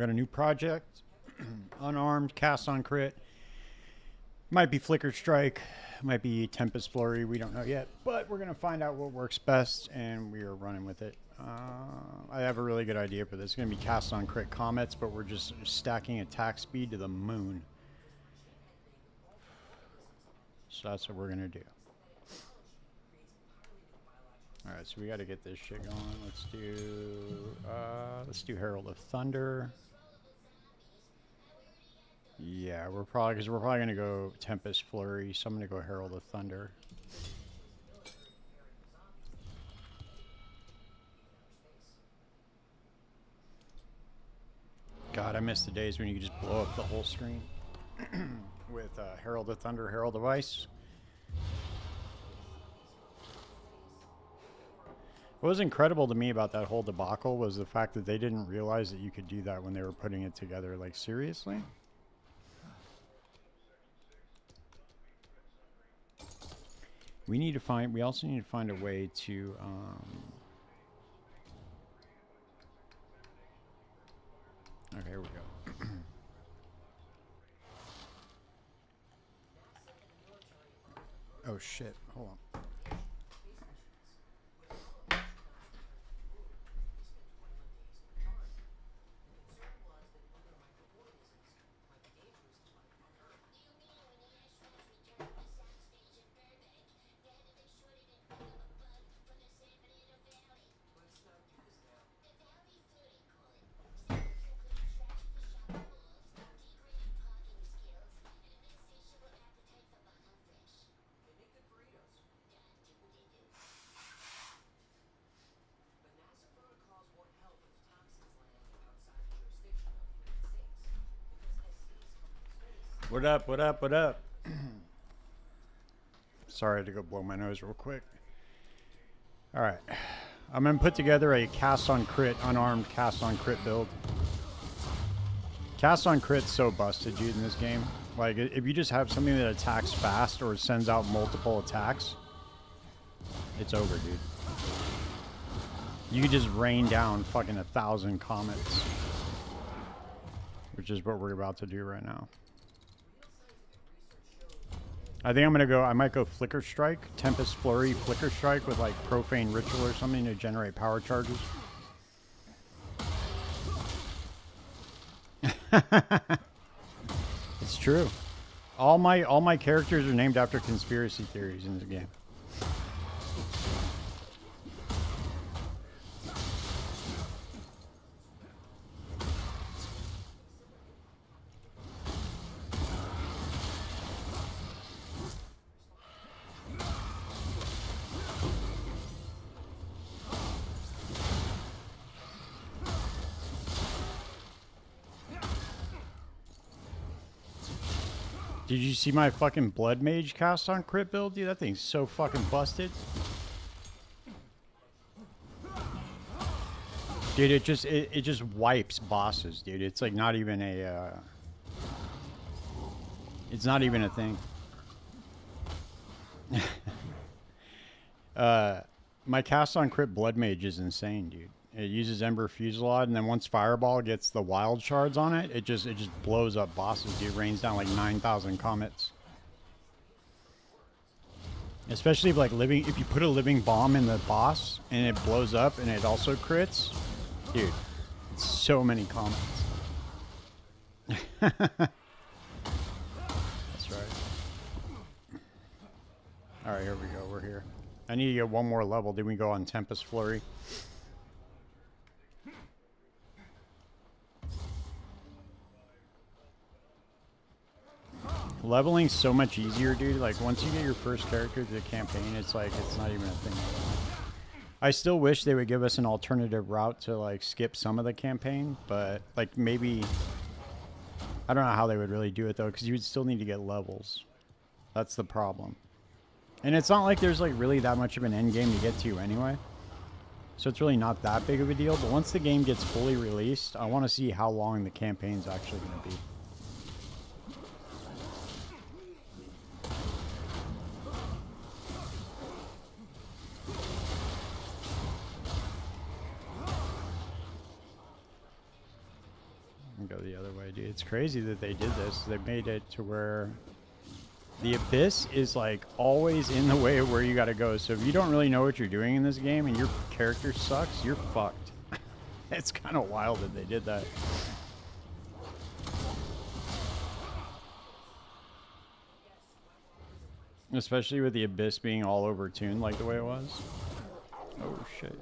got a new project. Unarmed, cast on crit. Might be Flicker Strike. Might be Tempest Flurry. We don't know yet. But we're going to find out what works best, and we are running with it. I have a really good idea for this. It's going to be cast on crit comets, but we're just stacking attack speed to the moon. So that's what we're going to do. Alright, so we got to get this shit going. Let's do Herald of Thunder. Yeah, we're probably going to go Tempest Flurry, so I'm going to go Herald of Thunder. God, I miss the days when you could just blow up the whole screen with Herald of Thunder, Herald of Ice. What was incredible to me about that whole debacle was the fact that they didn't realize that you could do that when they were putting it together. Like, seriously? We also need to find a way to, okay, here we go. Oh shit, hold on. What up, what up, what up? Sorry, I had to go blow my nose real quick. Alright. I'm going to put together a cast on crit, unarmed cast on crit build. Cast on crit's so busted, dude, in this game. Like, if you just have something that attacks fast or sends out multiple attacks, it's over, dude. You could just rain down fucking 1,000 comets. Which is what we're about to do right now. I think I'm gonna go, I might go Flicker Strike, Tempest Flurry, Flicker Strike with like Profane Ritual or something to generate power charges. It's true. All my characters are named after conspiracy theories in this game. Did you see my fucking Blood Mage cast on crit build? Dude, that thing's so fucking busted. Dude, it just wipes bosses, dude. It's like not even a it's not even a thing. My cast on crit Blood Mage is insane, dude. It uses Ember Fusillade, and then once Fireball gets the wild shards on it, it just blows up bosses, dude. It rains down like 9,000 comets. Especially if like if you put a living bomb in the boss and it blows up and it also crits, dude, it's so many comets. That's right. All right, here we go. We're here. I need to get one more level. Then we go on Tempest Flurry. Leveling's so much easier, dude. Like, once you get your first character to the campaign, it's like, it's not even a thing. I still wish they would give us an alternative route to, like, skip some of the campaign. But, like, maybe... I don't know how they would really do it, though, because you would still need to get levels. That's the problem. And it's not like there's, like, really that much of an end game to get to anyway. So it's really not that big of a deal. But once the game gets fully released, I want to see how long the campaign's actually going to be. it's crazy that they did this. They made it to where the abyss is like always in the way of where you gotta go. So if you don't really know what you're doing in this game and your character sucks, you're fucked. It's kind of wild that they did that. Especially with the abyss being all overtuned like the way it was. Oh shit.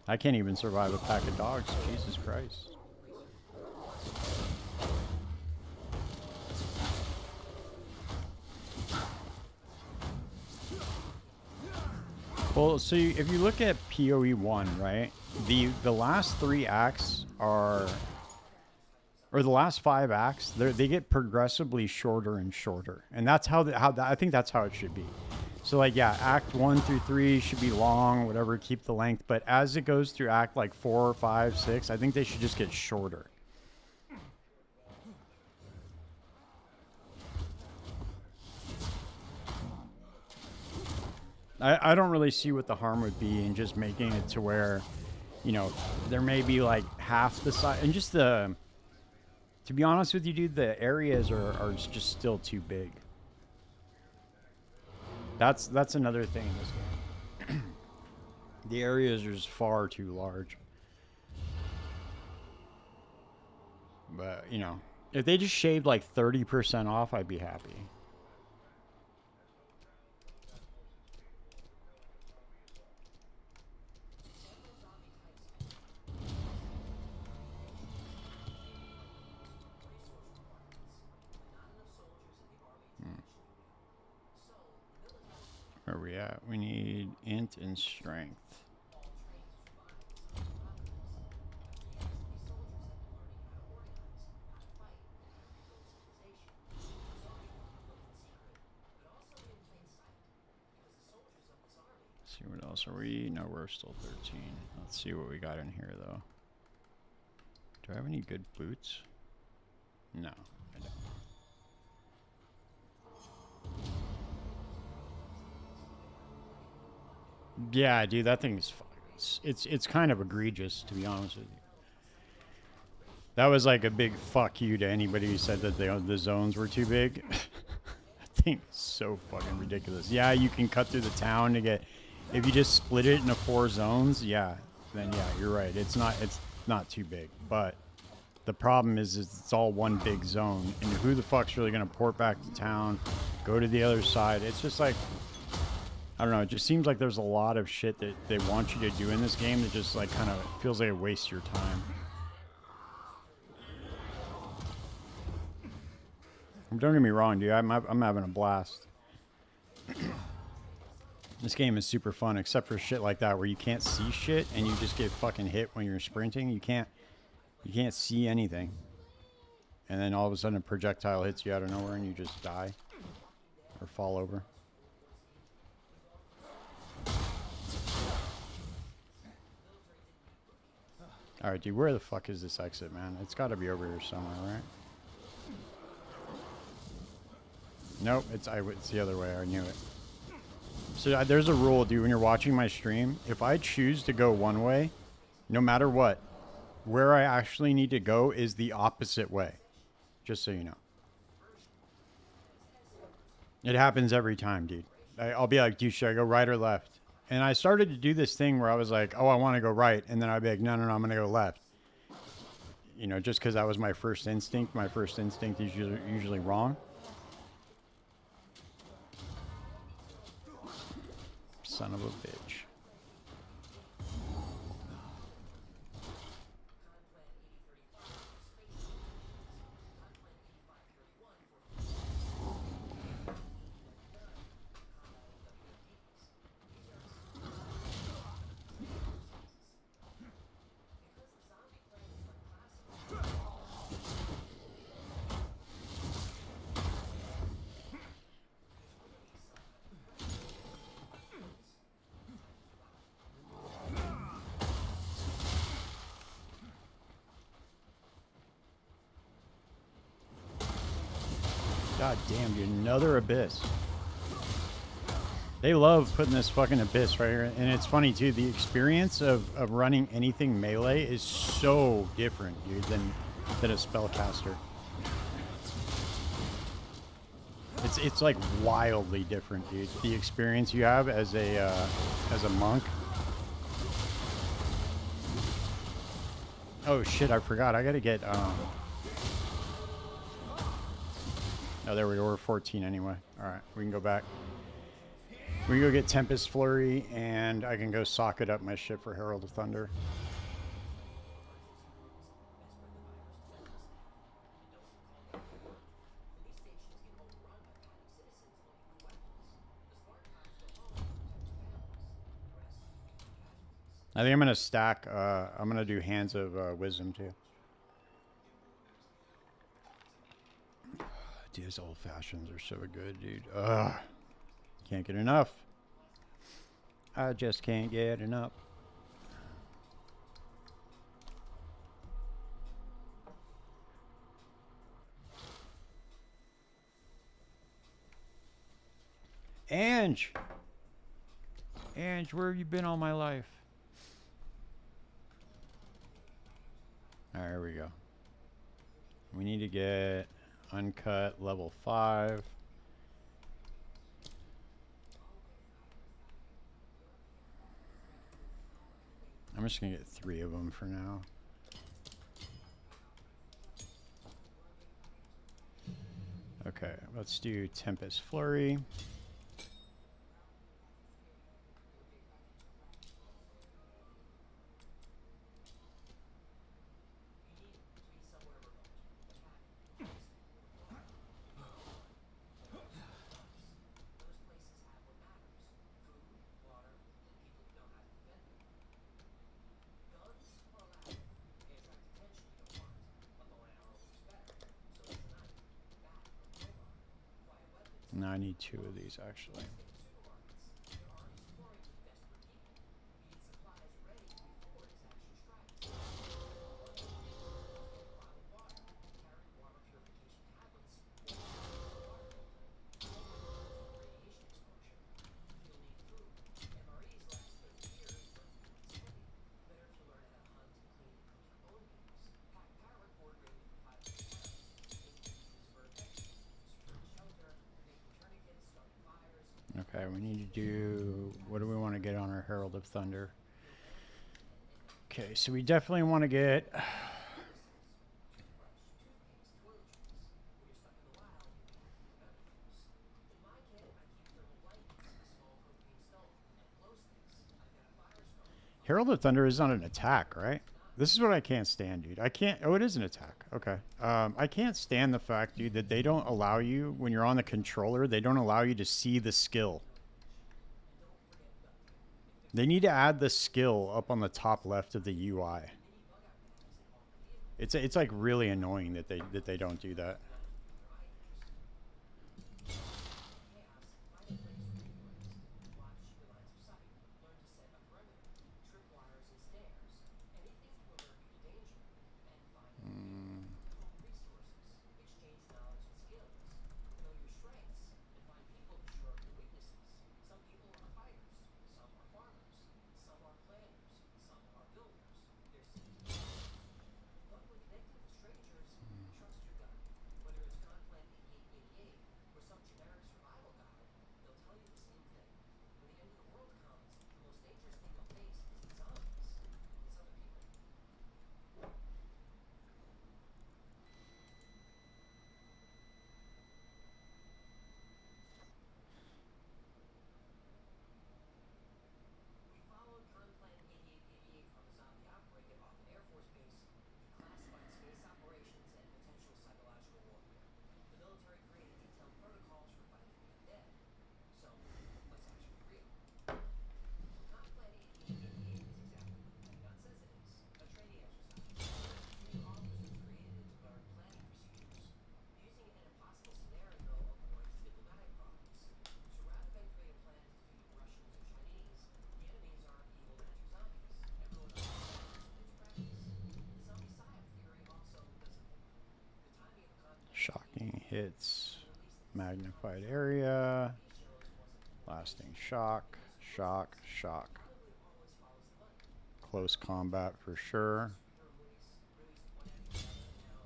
I can't even survive a pack of dogs. Jesus Christ. Well, so if you look at PoE 1, right? The last 3 acts are, or the last 5 acts, they get progressively shorter and shorter, and that's how I think that's how it should be. So like, yeah, act 1 through 3 should be long, whatever, keep the length. But as it goes through act like 4, 5, 6, I think they should just get shorter. I don't really see what the harm would be in just making it to where, you know, there may be like half the size, and just the, to be honest with you, dude, the areas are just still too big. That's another thing in this game. The areas are just far too large. But, you know, if they just shaved like 30% off, I'd be happy. Where are we at? We need int and strength. Let's see, what else are we? No, we're still 13. Let's see what we got in here, though. Do I have any good boots? No, I don't. Yeah, dude, that thing's it's kind of egregious, to be honest with you. That was like a big fuck you to anybody who said that the zones were too big. That thing is so fucking ridiculous. Yeah, you can cut through the town to get, if you just split it into 4 zones, yeah, then yeah, you're right. It's not too big, but the problem is it's all one big zone, and who the fuck's really gonna port back to town, go to the other side? It's just like, I don't know, it just seems like there's a lot of shit that they want you to do in this game that just like kind of feels like it wastes your time. Don't get me wrong, dude, I'm having a blast. This game is super fun, except for shit like that where you can't see shit and you just get fucking hit when you're sprinting. You can't see anything. And then all of a sudden a projectile hits you out of nowhere and you just die or fall over. Alright, dude, where the fuck is this exit, man? It's gotta be over here somewhere, right? Nope, it's the other way. I knew it. So there's a rule, dude, when you're watching my stream. If I choose to go one way, no matter what, where I actually need to go is the opposite way. Just so you know. It happens every time, dude. I'll be like, dude, should I go right or left? And I started to do this thing where I was like, oh, I want to go right. And then I'd be like, no, I'm going to go left. You know, just because that was my first instinct. My first instinct is usually wrong. Son of a bitch. God damn, dude, another abyss. They love putting this fucking abyss right here. And it's funny, too, the experience of running anything melee is so different, dude, than than a spellcaster. It's like wildly different, dude. The experience you have as a monk. Oh shit! I forgot. I gotta get. Oh, there we go. We're 14 anyway. All right, we can go back. We can go get Tempest Flurry, and I can go socket up my shit for Herald of Thunder. I think I'm gonna stack. I'm gonna do Hands of Wisdom too. Dude, these old fashions are so good, dude. Ugh, can't get enough. I just can't get enough. Ange, where have you been all my life? All right, here we go. We need to get uncut level 5. I'm just gonna get 3 of them for now. Okay, let's do Tempest Flurry. No, I need 2 of these actually. Okay, we need to do, what do we want to get on our Herald of Thunder? Okay, so we definitely want to get, Herald of Thunder is not an attack, right? This is what I can't stand, dude. I can't, oh, it is an attack. Okay. I can't stand the fact, dude, that they don't allow you, when you're on the controller, they don't allow you to see the skill. They need to add the skill up on the top left of the UI. It's like really annoying that they don't do that. Shocking hits, magnified area, lasting shock, shock, shock. Close combat for sure.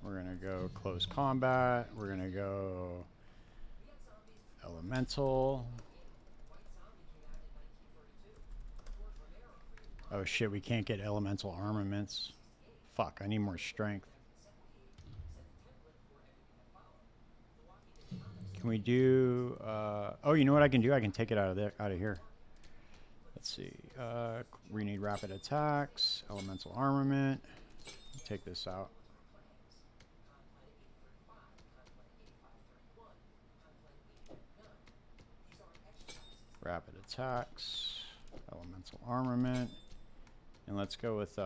We're gonna go close combat. We're gonna go elemental. Oh shit, we can't get elemental armaments. Fuck, I need more strength. Can we do... oh, you know what I can do? I can take it out of here. Let's see. We need rapid attacks, elemental armament. Take this out. Rapid attacks, elemental armament, and let's go with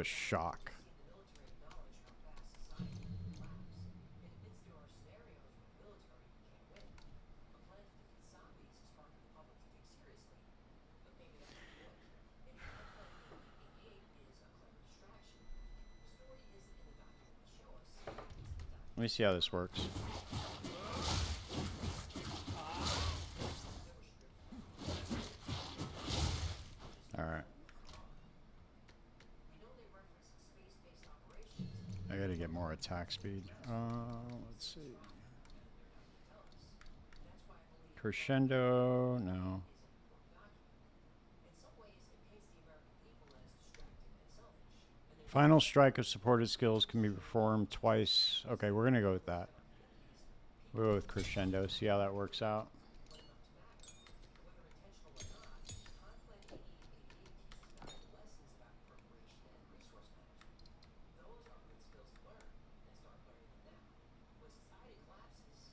shock. Let me see how this works. Alright. I gotta get more attack speed. Let's see. Crescendo, no. Final strike of supported skills can be performed twice. Okay, we're gonna go with that. We'll go with Crescendo, see how that works out.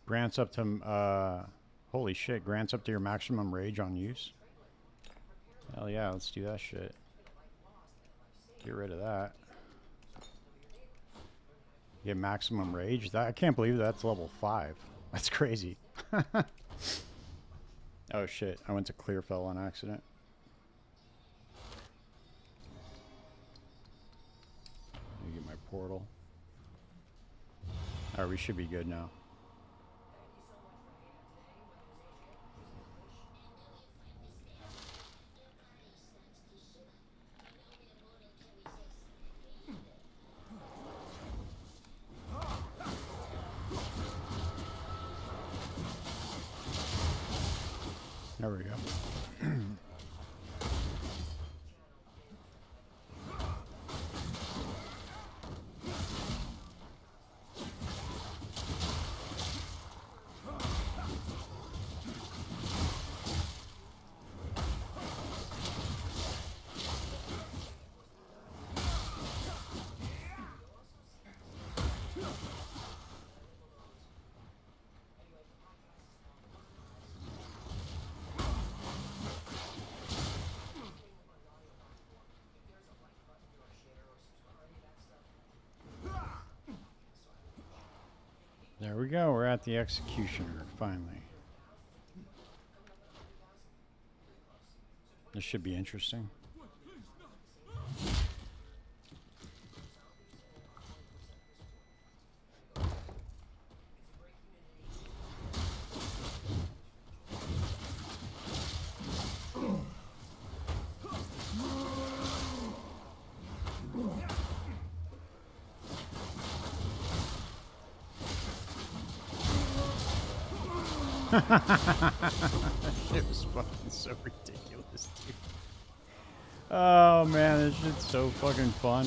Grants up to, holy shit, grants up to your maximum rage on use. Hell yeah, let's do that shit. Get rid of that. Get maximum rage. That I can't believe that's level 5. That's crazy. Oh shit, I went to Clearfell on accident. Let me get my portal. Alright, we should be good now. There we go. There we go, we're at the Executioner, finally. This should be interesting. It was fucking so ridiculous, dude. Oh man, this shit's so fucking fun.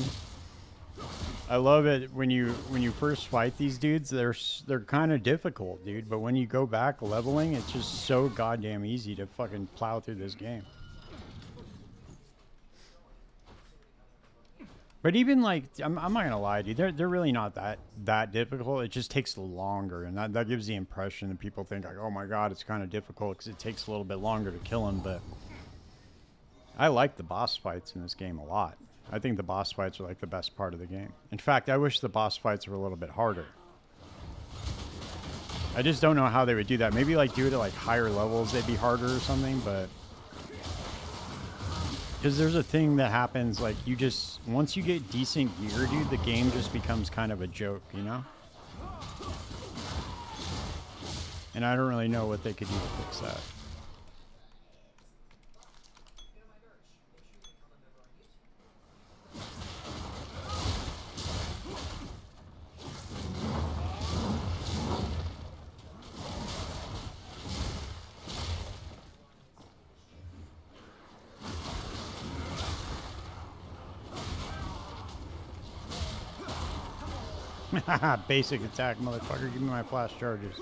I love it when you first fight these dudes. They're kind of difficult, dude. But when you go back leveling, it's just so goddamn easy to fucking plow through this game. But even like, I'm not gonna lie, dude. They're really not that difficult. It just takes longer, and that gives the impression that people think like, oh my god, it's kind of difficult because it takes a little bit longer to kill them. But I like the boss fights in this game a lot. I think the boss fights are like the best part of the game. In fact, I wish the boss fights were a little bit harder. I just don't know how they would do that. Maybe like do it at like higher levels, they'd be harder or something. But because there's a thing that happens, like you just, once you get decent gear, dude, the game just becomes kind of a joke, you know? And I don't really know what they could do to fix that. Basic attack, motherfucker. Give me my flash charges.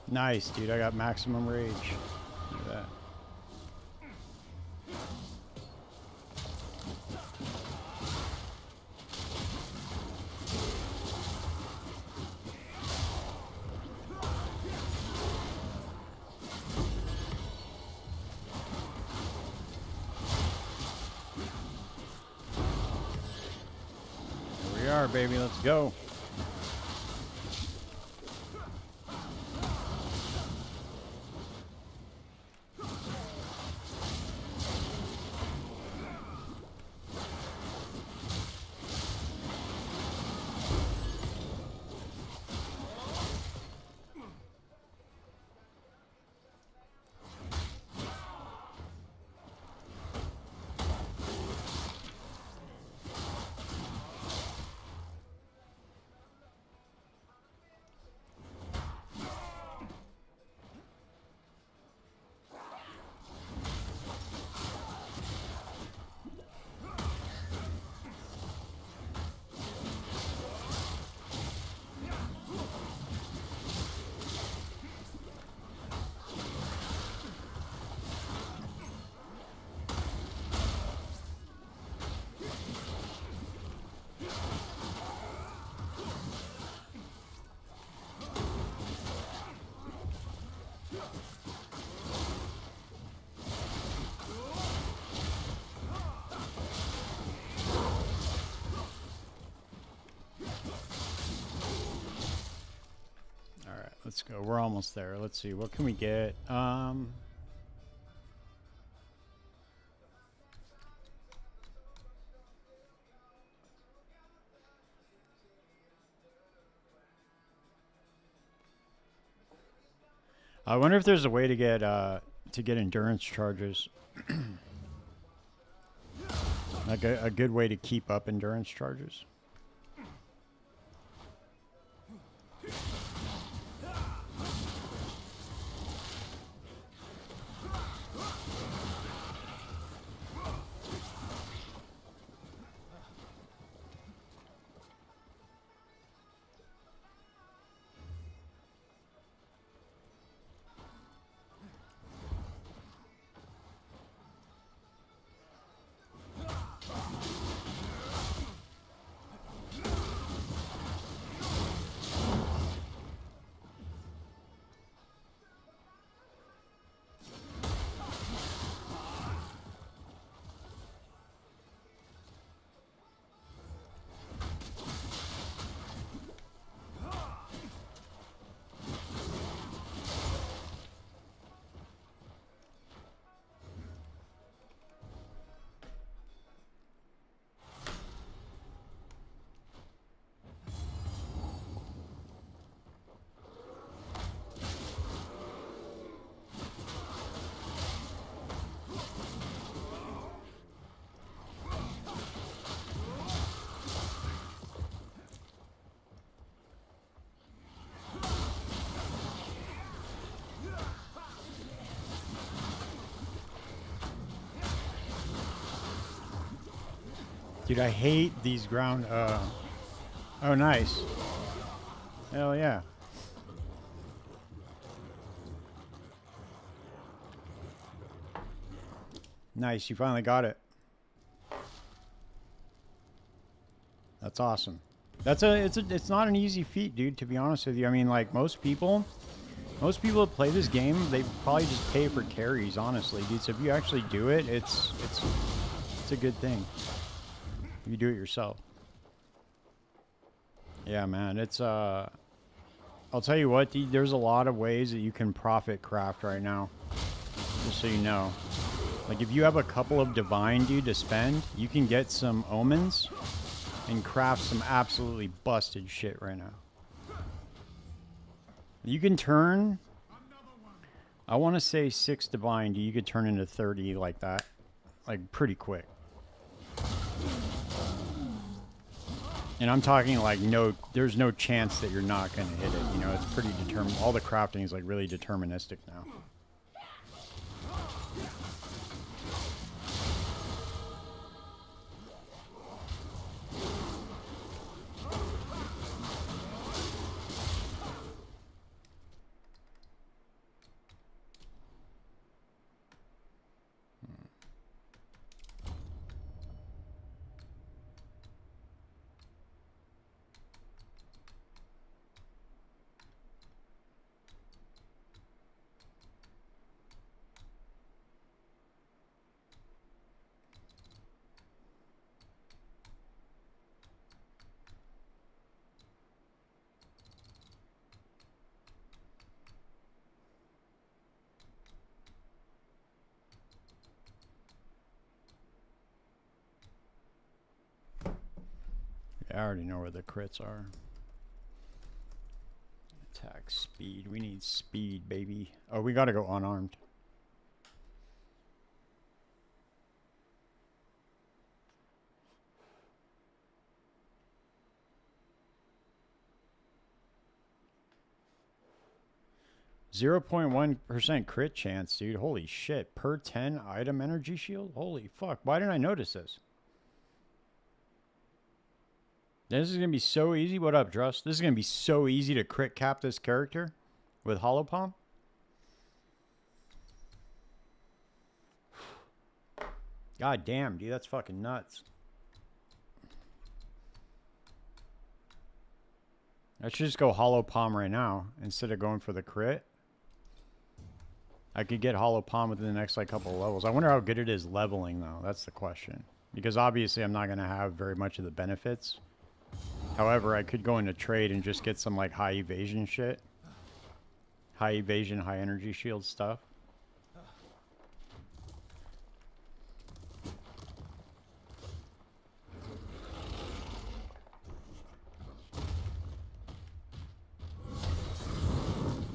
Nice, dude. I got maximum rage. Look at that. Here we are, baby. Let's go. Let's go. We're almost there. Let's see. What can we get? I wonder if there's a way to get endurance charges. Like a good way to keep up endurance charges. Dude, I hate these ground. Oh, nice. Hell yeah. Nice, you finally got it. That's awesome. It's not an easy feat, dude, to be honest with you. I mean, like most people that play this game, they probably just pay for carries, honestly, dude. So if you actually do it, it's a good thing. If you do it yourself. Yeah, man, it's I'll tell you what, dude, there's a lot of ways that you can profit craft right now. Just so you know. Like if you have a couple of divine, dude, to spend, you can get some omens and craft some absolutely busted shit right now. You can turn, I want to say 6 divine, dude, you could turn into 30 like that. Like pretty quick. And I'm talking like there's no chance that you're not going to hit it. You know, it's pretty determined. All the crafting is like really deterministic now. I already know where the crits are. Attack speed. We need speed, baby. Oh, we gotta go unarmed. .1% crit chance, dude. Holy shit. Per 10 item energy shield? Holy fuck. Why didn't I notice this? This is going to be so easy. What up, Drust? This is going to be so easy to crit cap this character with Hollow Palm. God damn, dude. That's fucking nuts. I should just go Hollow Palm right now instead of going for the crit. I could get Hollow Palm within the next like couple of levels. I wonder how good it is leveling though. That's the question. Because obviously I'm not going to have very much of the benefits. However, I could go into trade and just get some like high evasion shit. High evasion, high energy shield stuff.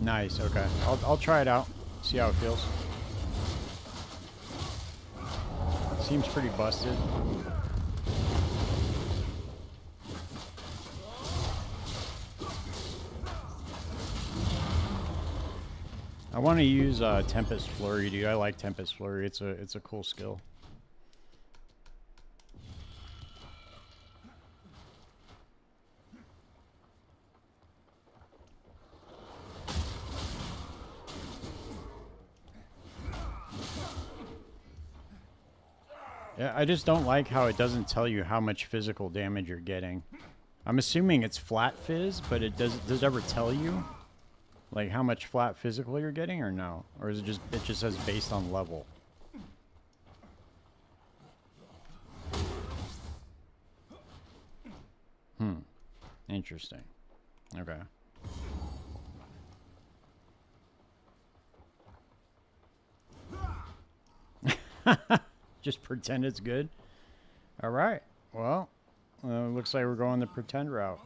Nice, okay. I'll try it out. See how it feels. Seems pretty busted. I want to use Tempest Flurry, dude. I like Tempest Flurry. It's a cool skill. Yeah, I just don't like how it doesn't tell you how much physical damage you're getting. I'm assuming it's flat fizz, but does it ever tell you like how much flat physical you're getting or no? Or is it just says based on level? Interesting. Okay. Just pretend it's good. All right. Well, looks like we're going the pretend route.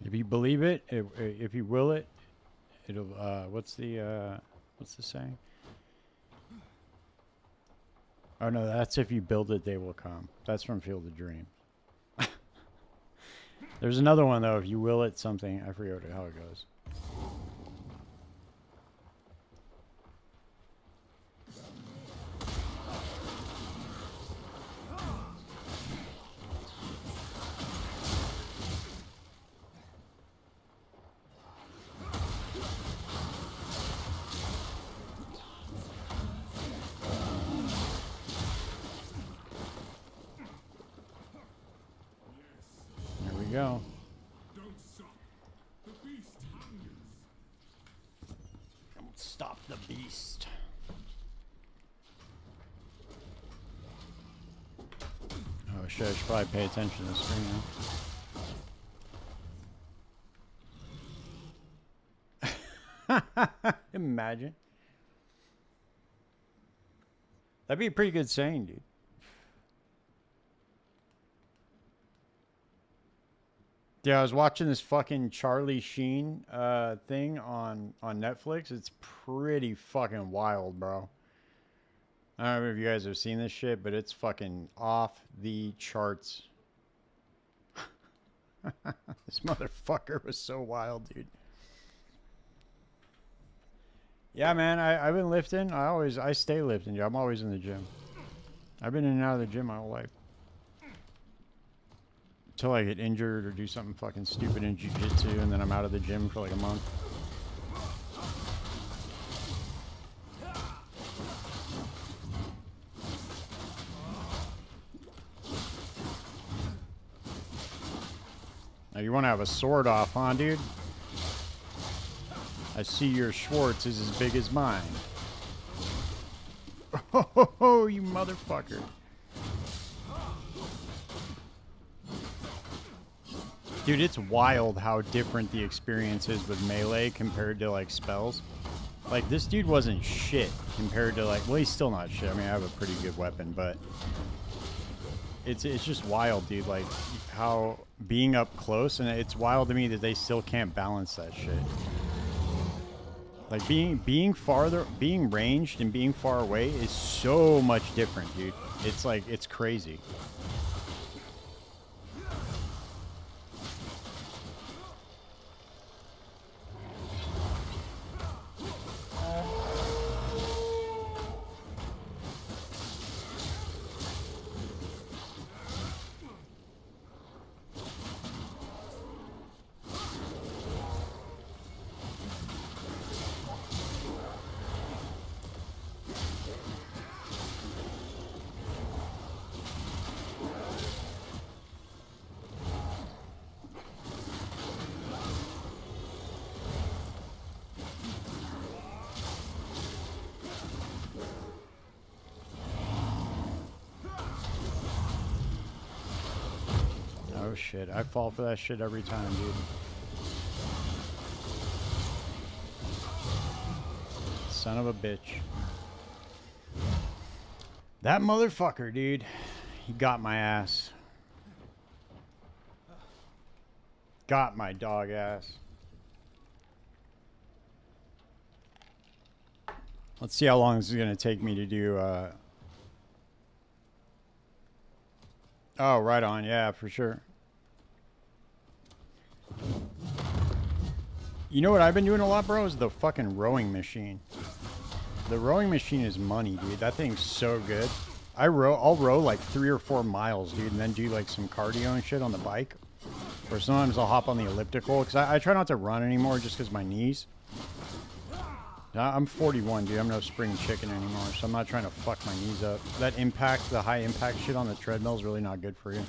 If you believe it, if you will it, it'll. What's the saying? Oh no, that's if you build it, they will come. That's from Field of Dreams. There's another one though. If you will it, something. I forget how it goes. Go. Don't stop the beast. Oh shit, I should probably pay attention to the screen now. Imagine. That'd be a pretty good saying, dude. Yeah, I was watching this fucking Charlie Sheen thing on Netflix. It's pretty fucking wild, bro. I don't know if you guys have seen this shit, but it's fucking off the charts. This motherfucker was so wild, dude. Yeah, man, I've been lifting. I stay lifting, dude. I'm always in the gym. I've been in and out of the gym my whole life. Until I get injured or do something fucking stupid in jiu-jitsu, and then I'm out of the gym for like a month. Now you want to have a sword off, huh, dude? I see your Schwartz is as big as mine. Oh, you motherfucker. Dude, it's wild how different the experience is with melee compared to, like, spells. Like, this dude wasn't shit compared to, like... Well, he's still not shit. I mean, I have a pretty good weapon, but... It's just wild, dude. Like, how... Being up close, and it's wild to me that they still can't balance that shit. Like, being ranged and being far away is so much different, dude. It's like, it's crazy. Oh shit, I fall for that shit every time, dude. Son of a bitch. That motherfucker, dude. He got my ass. Got my dog ass. Let's see how long this is going to take me to do, Oh, right on. Yeah, for sure. You know what I've been doing a lot, bro? Is the fucking rowing machine. The rowing machine is money, dude. That thing's so good. I'll row like 3 or 4 miles, dude, and then do like some cardio and shit on the bike. Or sometimes I'll hop on the elliptical, because I try not to run anymore just because my knees. I'm 41, dude. I'm no spring chicken anymore, so I'm not trying to fuck my knees up. That impact, the high impact shit on the treadmill is really not good for you.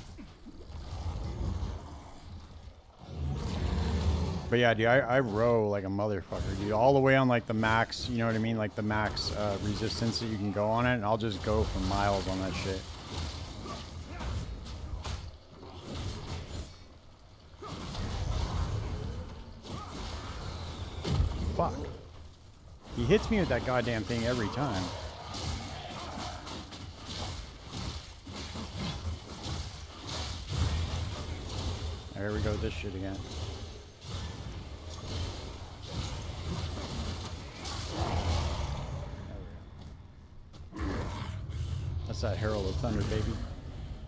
But yeah, dude, I row like a motherfucker, dude. All the way on like the max, you know what I mean? Like the max resistance that you can go on it, and I'll just go for miles on that shit. Fuck. He hits me with that goddamn thing every time. There we go with this shit again. That's that Herald of Thunder, baby.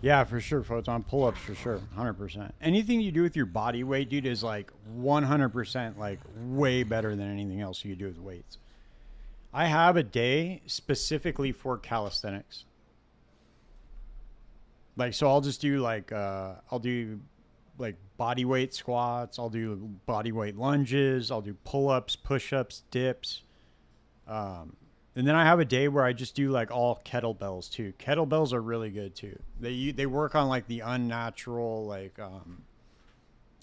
Yeah, for sure, Photon. Pull-ups for sure, 100%. Anything you do with your body weight, dude, is like 100% like way better than anything else you do with weights. I have a day specifically for calisthenics. Like, so I'll just do like, I'll do like body weight squats. I'll do body weight lunges. I'll do pull-ups, push-ups, dips. And then I have a day where I just do like all kettlebells too. Kettlebells are really good too. They work on like the unnatural, like,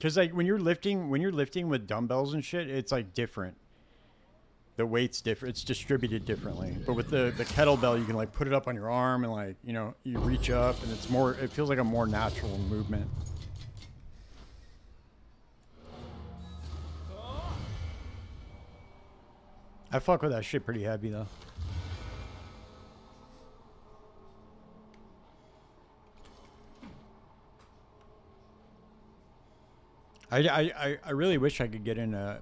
cause like when you're lifting with dumbbells and shit, it's like different. The weight's different. It's distributed differently. But with the kettlebell, you can like put it up on your arm and like, you know, you reach up and it feels like a more natural movement. I fuck with that shit pretty heavy though. I really wish I could get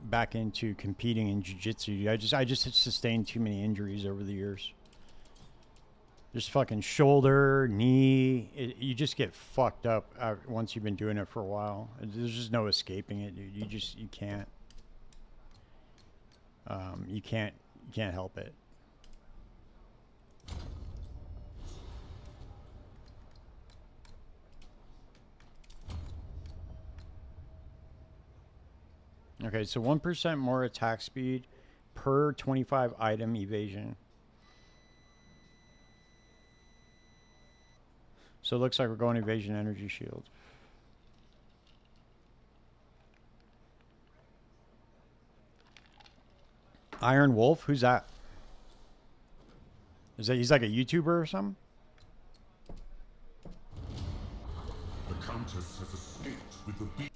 back into competing in jiu-jitsu. I just sustained too many injuries over the years. Just fucking shoulder, knee. You just get fucked up once you've been doing it for a while. There's just no escaping it, dude. You can't. You can't help it. Okay, so 1% more attack speed per 25 item evasion. So it looks like we're going evasion energy shield. Iron Wolf? Who's that? Is that he's like a YouTuber or something? The Countess has escaped with the beast.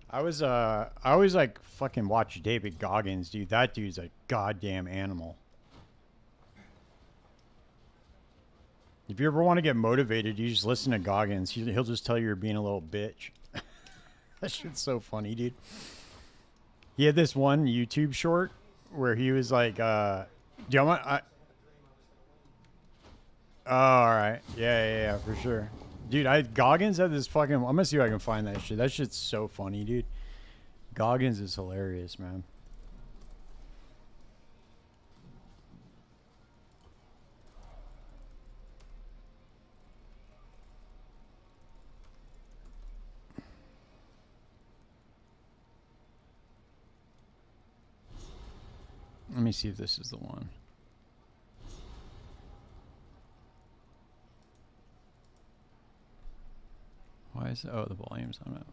I always like fucking watch David Goggins, dude. That dude's a goddamn animal. If you ever want to get motivated, you just listen to Goggins. He'll just tell you you're being a little bitch. That shit's so funny, dude. He had this one YouTube short where he was like, do you want oh, all right. Yeah, for sure. Dude, Goggins had this fucking... I'm gonna see if I can find that shit. That shit's so funny, dude. Goggins is hilarious, man. Let me see if this is the one. Why is it? Oh, the volume's on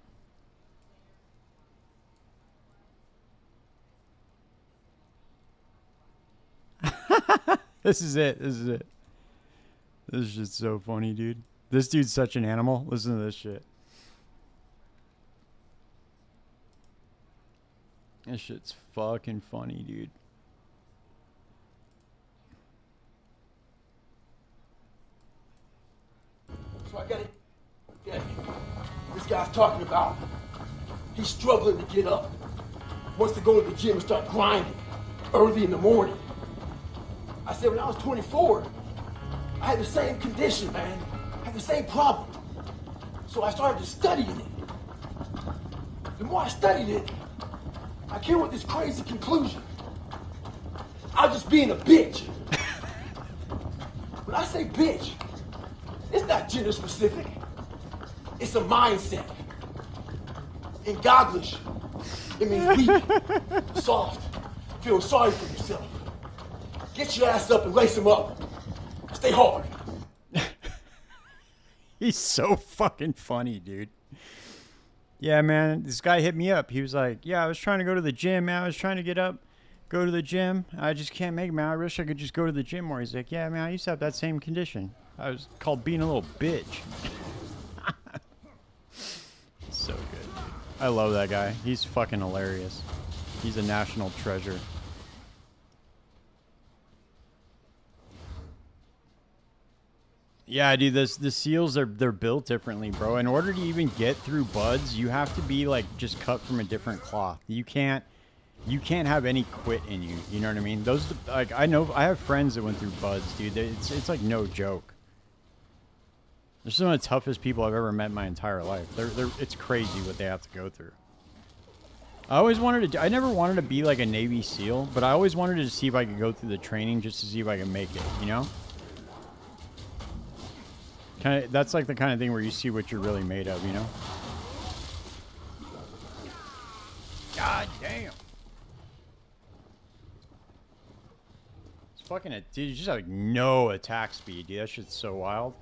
it. This is it. This is just so funny, dude. This dude's such an animal. Listen to this shit. This shit's fucking funny, dude. So I got it. Yeah. This guy's talking about. He's struggling to get up. Wants to go to the gym and start grinding early in the morning. I said, when I was 24, I had the same condition, man. I had the same problem. So I started studying it. The more I studied it, I came with this crazy conclusion. I was just being a bitch. When I say bitch, it's not gender specific. It's a mindset. In Godlish, it means weak, soft, feel sorry for yourself. Get your ass up and lace them up. Stay hard. He's so fucking funny, dude. Yeah, man, this guy hit me up. He was like, yeah, I was trying to go to the gym, man. I was trying to get up, go to the gym. I just can't make it, man. I wish I could just go to the gym more. He's like, yeah, man, I used to have that same condition. I was called being a little bitch. So good, dude. I love that guy. He's fucking hilarious. He's a national treasure. Yeah, dude, the seals they're built differently, bro. In order to even get through buds, you have to be like just cut from a different cloth. You can't have any quit in you. You know what I mean? Those like I have friends that went through buds, dude. It's like no joke. They're some of the toughest people I've ever met in my entire life. It's crazy what they have to go through. I never wanted to be like a Navy SEAL, but I always wanted to see if I could go through the training just to see if I can make it, you know? That's like the kind of thing where you see what you're really made of, you know? God damn. It's fucking dude, you just have like no attack speed, dude. That shit's so wild.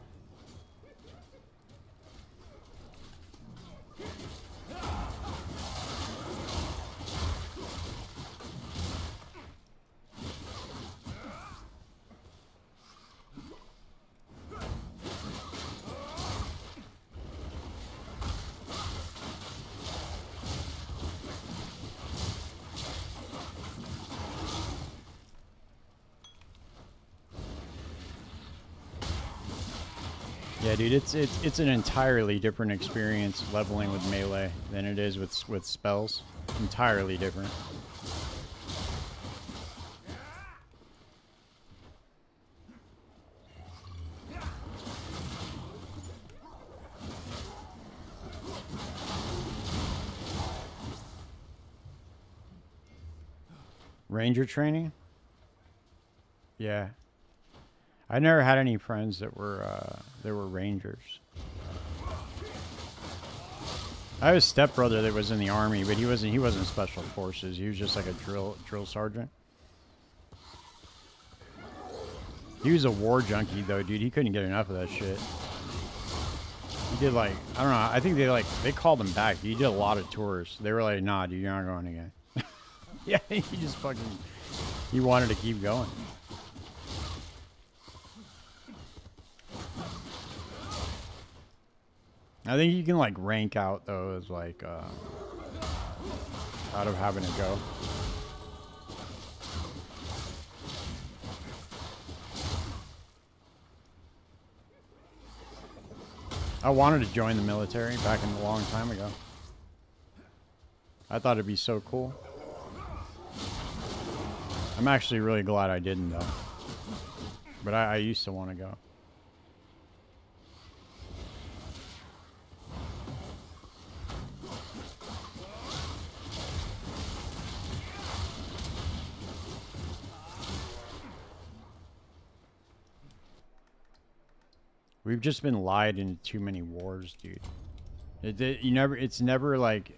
Yeah, dude, it's an entirely different experience leveling with melee than it is with spells. Entirely different. Ranger training? Yeah. I never had any friends that were Rangers. I have a stepbrother that was in the army, but he wasn't special forces. He was just like a drill sergeant. He was a war junkie though, dude. He couldn't get enough of that shit. He did like, I don't know, I think they called him back. He did a lot of tours. They were like, nah, dude, you're not going again. Yeah, he wanted to keep going. I think you can like rank out though as like out of having to go. I wanted to join the military back in a long time ago. I thought it'd be so cool. I'm actually really glad I didn't though. But I used to want to go. We've just been lied into too many wars, dude. It's never like,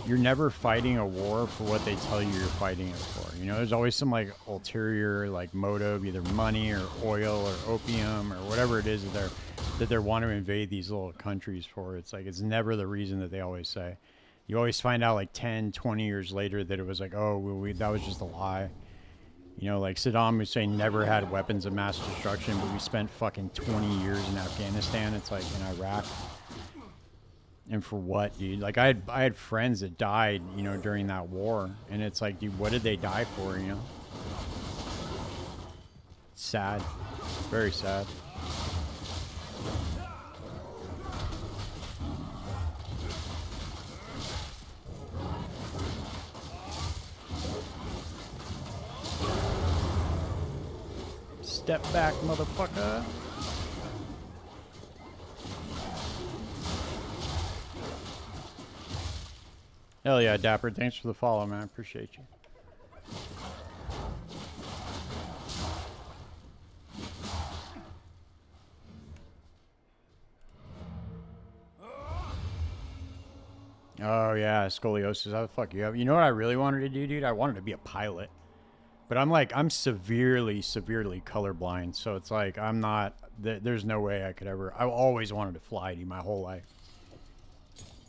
you're never fighting a war for what they tell you you're fighting it for. You know, there's always some like ulterior like motive, either money or oil or opium or whatever it is that they want to invade these little countries for. It's like, it's never the reason that they always say. You always find out like 10, 20 years later that it was like, oh, that was just a lie. You know, like Saddam Hussein never had weapons of mass destruction, but we spent fucking 20 years in Afghanistan. It's like in Iraq. And for what, dude? Like I had friends that died, you know, during that war, and it's like, dude, what did they die for? You know, sad, very sad. Step back, motherfucker. Hell yeah, Dapper. Thanks for the follow, man. Appreciate you. Oh yeah, scoliosis. How the fuck you have? You know what I really wanted to do, dude? I wanted to be a pilot. But I'm severely colorblind. So it's like, there's no way I could ever. I always wanted to fly, dude, my whole life.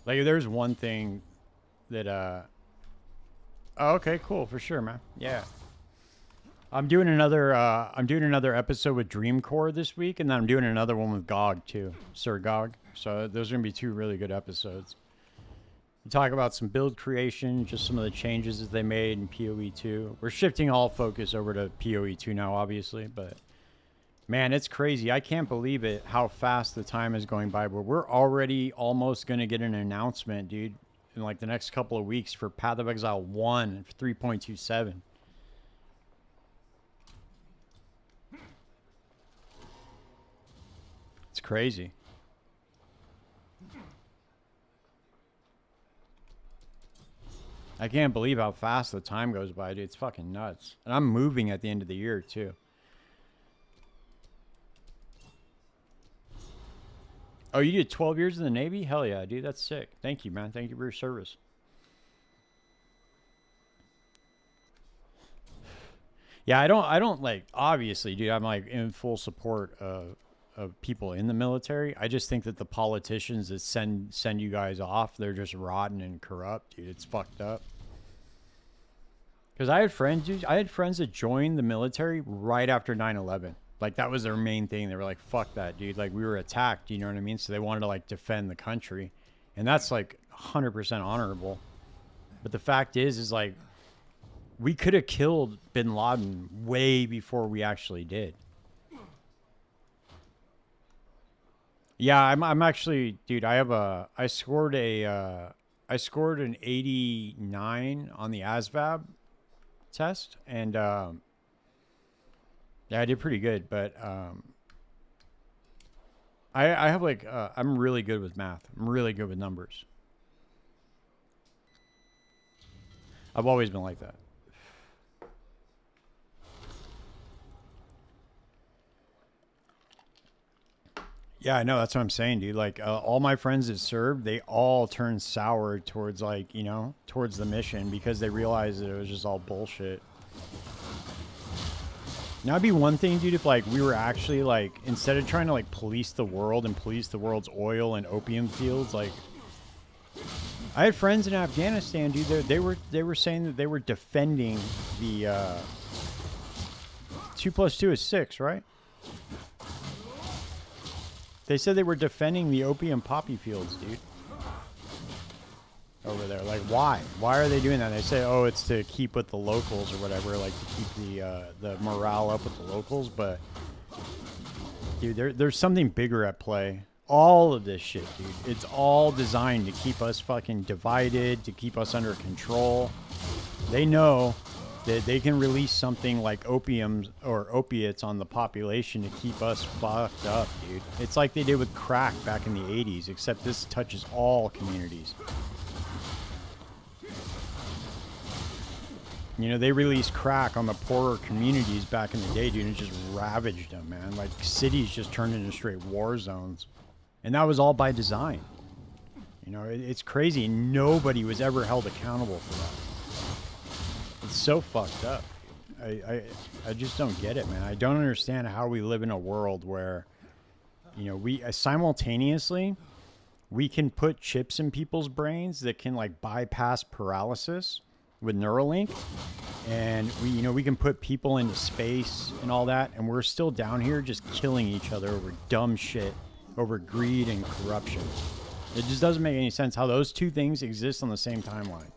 Like, there's one thing that, oh, okay, cool, for sure, man. Yeah. I'm doing another episode with Dreamcore this week, and then I'm doing another one with GOG, too. Sir GOG. So those are going to be 2 really good episodes. We talk about some build creation, just some of the changes that they made in PoE 2. We're shifting all focus over to PoE 2 now, obviously, but man, it's crazy. I can't believe it, how fast the time is going by, but we're already almost going to get an announcement, dude, in like the next couple of weeks for Path of Exile 1 for 3.27. It's crazy. I can't believe how fast the time goes by, dude. It's fucking nuts. And I'm moving at the end of the year, too. Oh, you did 12 years in the Navy? Hell yeah, dude. That's sick. Thank you, man. Thank you for your service. Yeah, I don't like, obviously, dude, I'm like in full support of people in the military. I just think that the politicians that send you guys off, they're just rotten and corrupt, dude. It's fucked up. Because I had friends, dude, that joined the military right after 9/11. Like, that was their main thing. They were like, fuck that, dude. Like, we were attacked, you know what I mean? So they wanted to, like, defend the country. And that's, like, 100% honorable. But the fact is like, we could have killed bin Laden way before we actually did. Yeah, I'm actually, dude, I scored an 89 on the ASVAB test, and yeah, I did pretty good, but I have like I'm really good with math. I'm really good with numbers. I've always been like that. Yeah, I know. That's what I'm saying, dude. Like, all my friends that served, they all turned sour towards, like, you know, towards the mission because they realized that it was just all bullshit. Now, it'd be one thing, dude, if, like, we were actually, like, instead of trying to, like, police the world and police the world's oil and opium fields, like, I had friends in Afghanistan, dude. They were saying that they were defending the 2 plus 2 is 6, right? They said they were defending the opium poppy fields, dude. Over there, like, why? Why are they doing that? They say, oh, it's to keep with the locals or whatever, like to keep the morale up with the locals. But dude, there's something bigger at play. All of this shit, dude, it's all designed to keep us fucking divided, to keep us under control. They know that they can release something like opiums or opiates on the population to keep us fucked up, dude. It's like they did with crack back in the 80s, except this touches all communities. You know, they released crack on the poorer communities back in the day, dude, and it just ravaged them, man. Like, cities just turned into straight war zones. And that was all by design. You know, it's crazy. Nobody was ever held accountable for that. It's so fucked up. I just don't get it, man. I don't understand how we live in a world where, you know, we simultaneously, we can put chips in people's brains that can, like, bypass paralysis with Neuralink, and we can put people into space and all that, and we're still down here just killing each other over dumb shit, over greed and corruption. It just doesn't make any sense how those two things exist on the same timeline.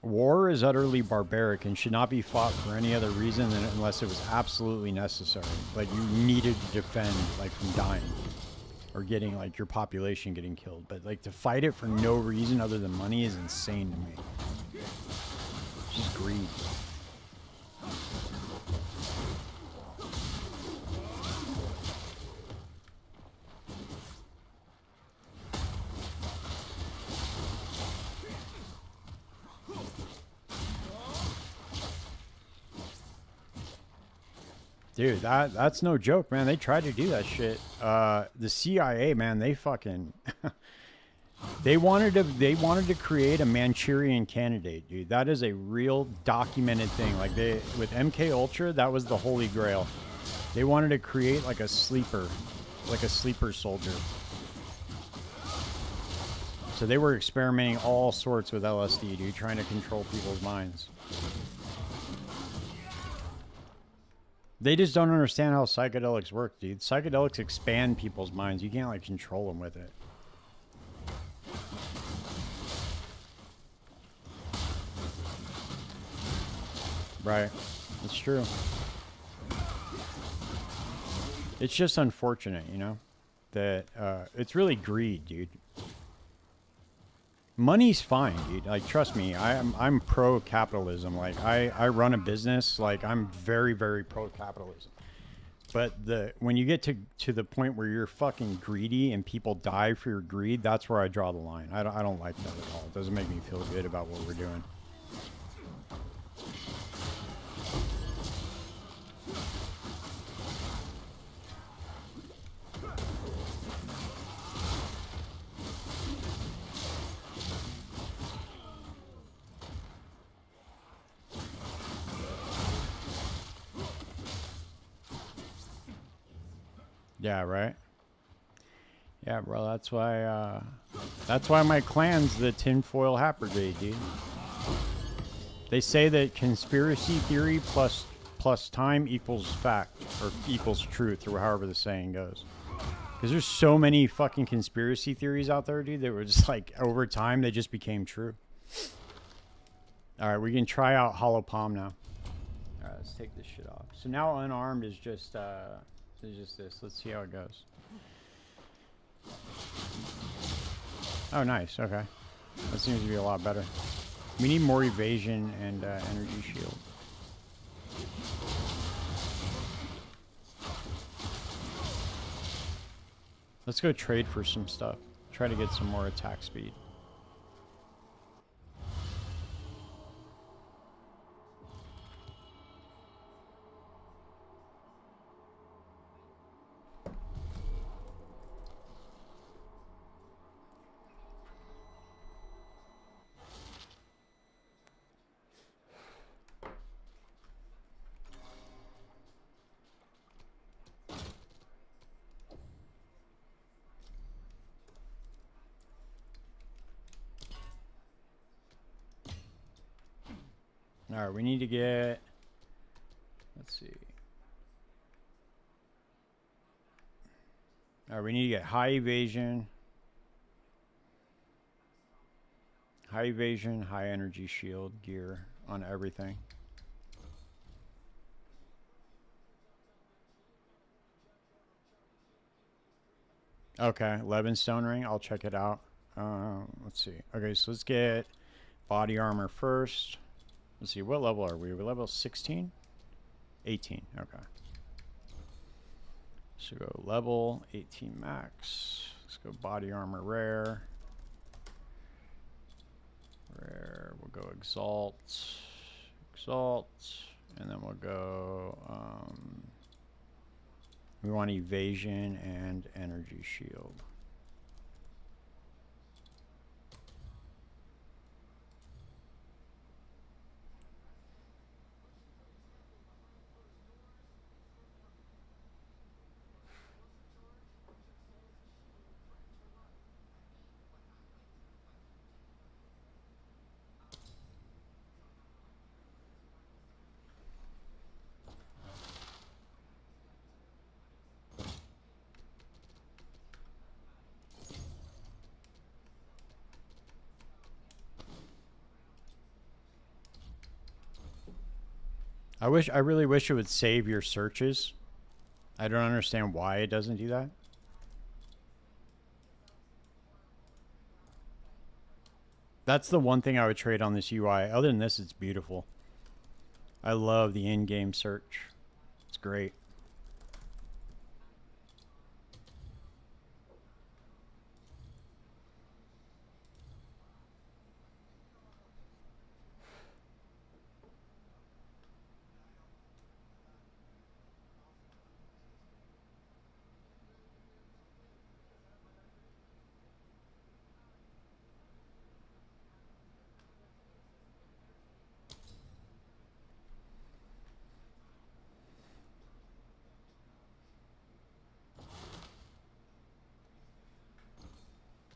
War is utterly barbaric and should not be fought for any other reason than unless it was absolutely necessary. Like, you needed to defend, like, from dying. Or getting, like, your population getting killed. But, like, to fight it for no reason other than money is insane to me. It's just greed. Dude, that's no joke, man. They tried to do that shit. The CIA, man, they fucking they wanted to create a Manchurian candidate, dude. That is a real documented thing. Like, with MK Ultra, that was the holy grail. They wanted to create like a sleeper soldier. So they were experimenting all sorts with LSD, dude, trying to control people's minds. They just don't understand how psychedelics work, dude. Psychedelics expand people's minds. You can't, like, control them with it. Right. It's true. It's just unfortunate, you know, that it's really greed, dude. Money's fine, dude. Like, trust me, I'm pro capitalism. Like, I run a business. Like, I'm very, very pro capitalism. But when you get to the point where you're fucking greedy and people die for your greed, that's where I draw the line. I don't like that at all. It doesn't make me feel good about what we're doing. Yeah, right? Yeah, bro, that's why my clan's the tinfoil hat brigade, dude. They say that conspiracy theory plus time equals fact, or equals truth, or however the saying goes. Because there's so many fucking conspiracy theories out there, dude, that were just like, over time, they just became true. Alright, we can try out Hollow Palm now. Alright, let's take this shit off. So now unarmed is just this. Let's see how it goes. Oh, nice. Okay. That seems to be a lot better. We need more evasion and energy shield. Let's go trade for some stuff. Try to get some more attack speed. Alright, we need to get... Let's see. Alright, we need to get high evasion. High evasion, high energy shield gear on everything. Okay, 11 stone ring. I'll check it out. Let's see. Okay, so let's get body armor first. Let's see, what level are we? We're level 16? 18, okay. So go level 18 max. Let's go body armor rare. Rare, we'll go exalt. Exalt. And then we'll go, we want evasion and energy shield. I really wish it would save your searches. I don't understand why it doesn't do that. That's the one thing I would trade on this UI. Other than this, it's beautiful. I love the in-game search. It's great.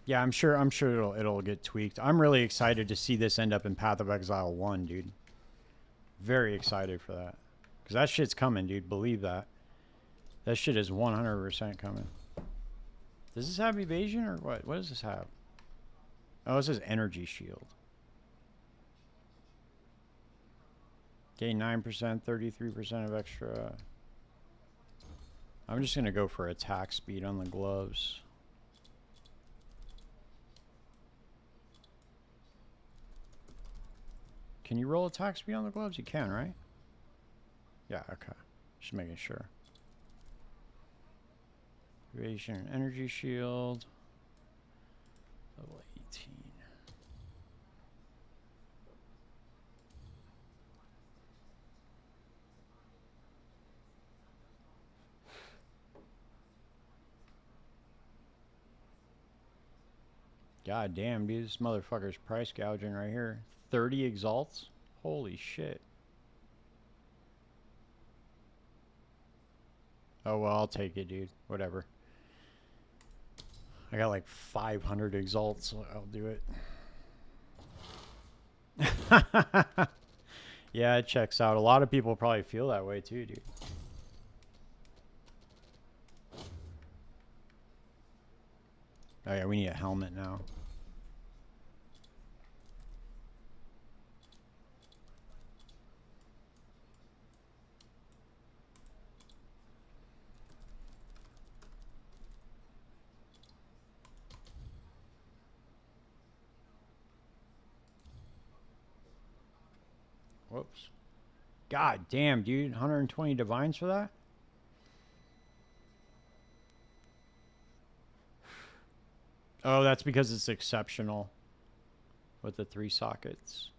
Yeah, I'm sure it'll get tweaked. I'm really excited to see this end up in Path of Exile 1, dude. Very excited for that. Cuz that shit's coming, dude. Believe that. That shit is 100% coming. Does this have evasion or what? What does this have? Oh, it says energy shield. Gain 9%, 33% of extra. I'm just going to go for attack speed on the gloves. Can you roll attack speed on the gloves? You can, right? Yeah, okay. Just making sure. Evasion and energy shield. Level 18. God damn, dude. This motherfucker's price gouging right here. 30 exalts? Holy shit. Oh, well, I'll take it, dude. Whatever. I got like 500 exalts, so I'll do it. Yeah, it checks out. A lot of people probably feel that way too, dude. Oh yeah, we need a helmet now. Whoops. God damn, dude. 120 divines for that? Oh, that's because it's exceptional with the 3 sockets.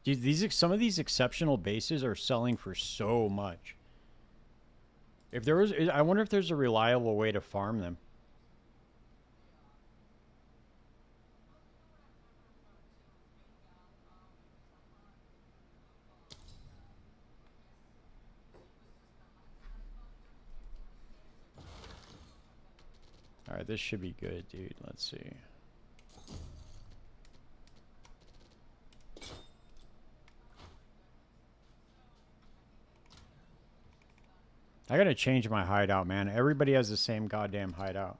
Dude, some of these exceptional bases are selling for so much. If there was, I wonder if there's a reliable way to farm them. All right, this should be good, dude. Let's see. I gotta change my hideout, man. Everybody has the same goddamn hideout.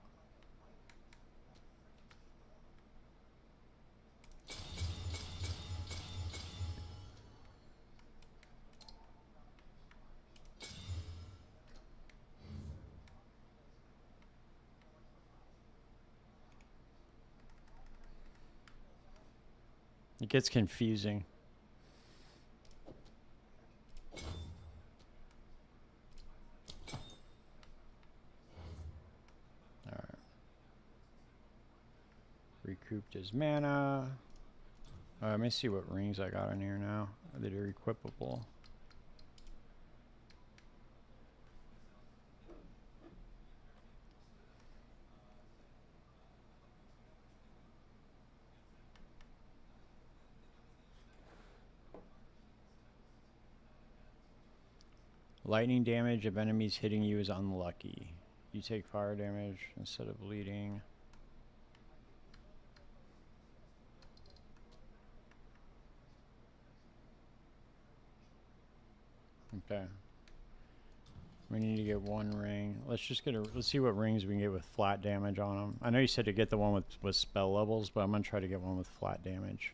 It gets confusing. Alright. Recouped his mana. Let me see what rings I got in here now that are equipable. Lightning damage of enemies hitting you is unlucky. You take fire damage instead of bleeding. Okay. We need to get one ring. Let's just get a. Let's see what rings we can get with flat damage on them. I know you said to get the one with spell levels, but I'm gonna try to get one with flat damage.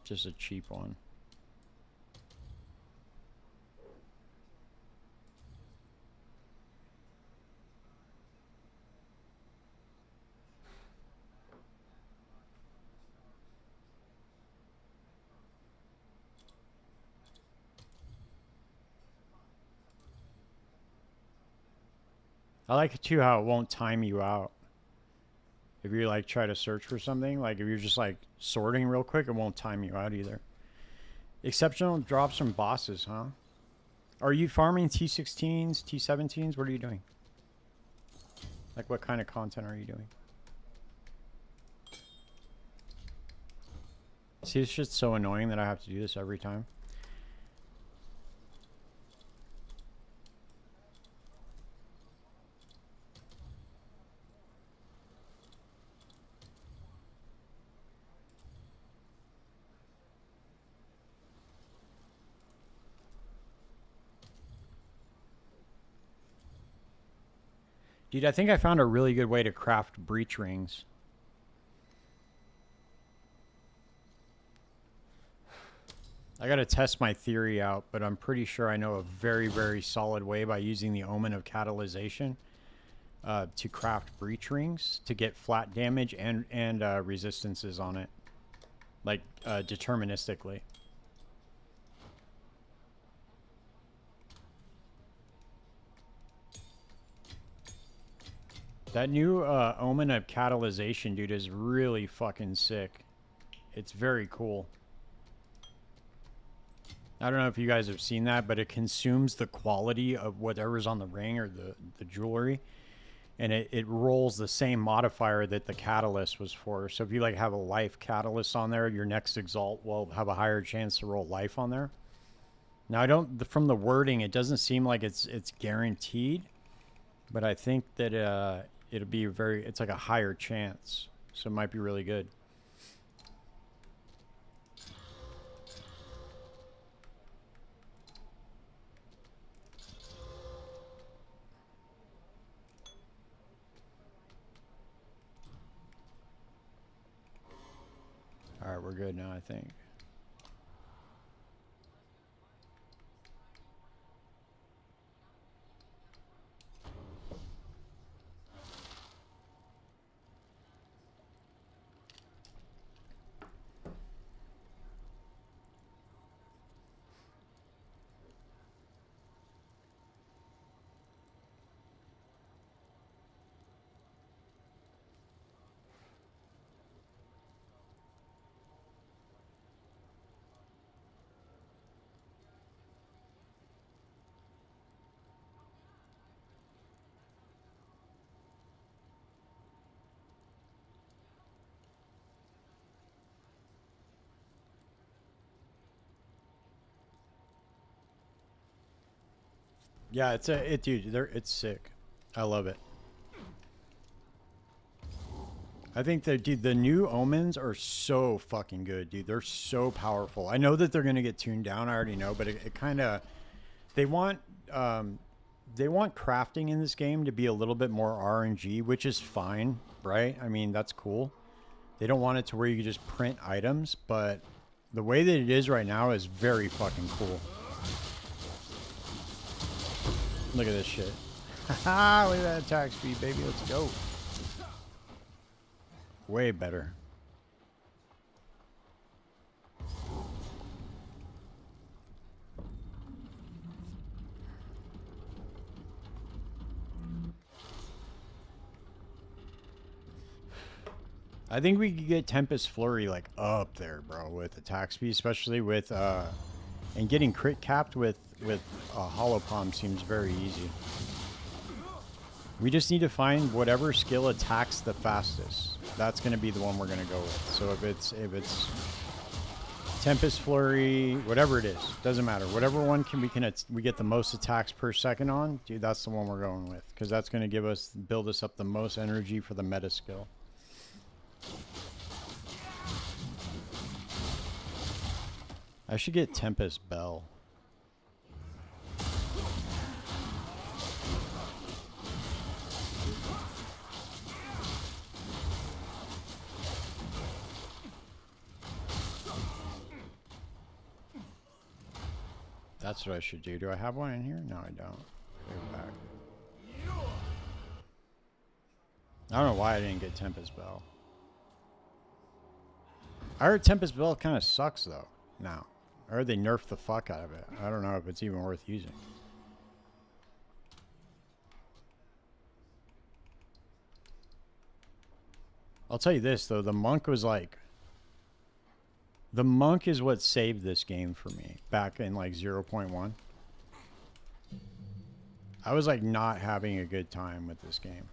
Just a cheap one. I like it too how it won't time you out. If you like try to search for something, like if you're just like sorting real quick, it won't time you out either. Exceptional drops from bosses, huh? Are you farming T16s, T17s? What are you doing? Like what kind of content are you doing? See, it's just so annoying that I have to do this every time. Dude, I think I found a really good way to craft breach rings. I gotta test my theory out, but I'm pretty sure I know a very, very solid way by using the Omen of Catalyzation to craft breach rings to get flat damage and resistances on it. Like, deterministically. That new Omen of Catalyzation, dude, is really fucking sick. It's very cool. I don't know if you guys have seen that, but it consumes the quality of whatever's on the ring or the jewelry. And it rolls the same modifier that the catalyst was for. So if you like have a life catalyst on there, your next exalt will have a higher chance to roll life on there. Now I don't, from the wording, it doesn't seem like it's guaranteed, but I think that it'll be it's like a higher chance. So it might be really good. All right, we're good now, I think. Yeah, dude, it's sick. I love it. I think that, dude, the new omens are so fucking good, dude. They're so powerful. I know that they're gonna get tuned down. I already know, but it kind of they want crafting in this game to be a little bit more RNG, which is fine, right? I mean, that's cool. They don't want it to where you can just print items, but the way that it is right now is very fucking cool. Look at this shit. Haha, look at that attack speed, baby. Let's go. Way better. I think we could get Tempest Flurry like up there, bro, with attack speed, especially with and getting crit capped with Hollow Palm seems very easy. We just need to find whatever skill attacks the fastest. That's going to be the one we're going to go with. So if it's Tempest Flurry, whatever it is, doesn't matter. Whatever one we get the most attacks per second on, dude, that's the one we're going with, because that's going to build us up the most energy for the meta skill. I should get Tempest Bell. That's what I should do. Do I have one in here? No, I don't. Go back. I don't know why I didn't get Tempest Bell. I heard Tempest Bell kind of sucks though now. I heard they nerfed the fuck out of it. I don't know if it's even worth using. I'll tell you this though, the monk was like... The monk is what saved this game for me back in like 0.1. I was like not having a good time with this game.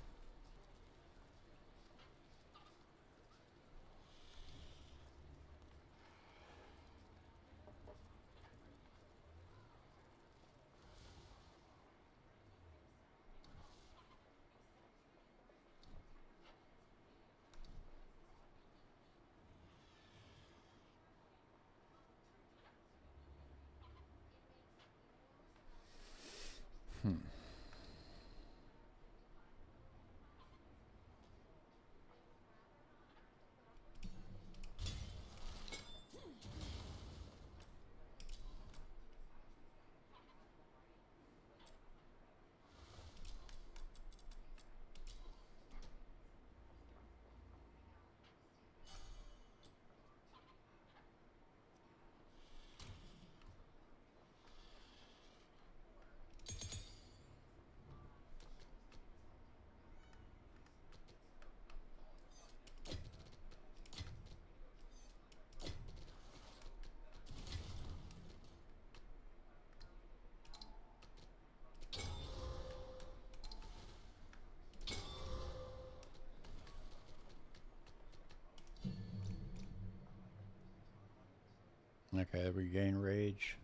Okay, we gain rage.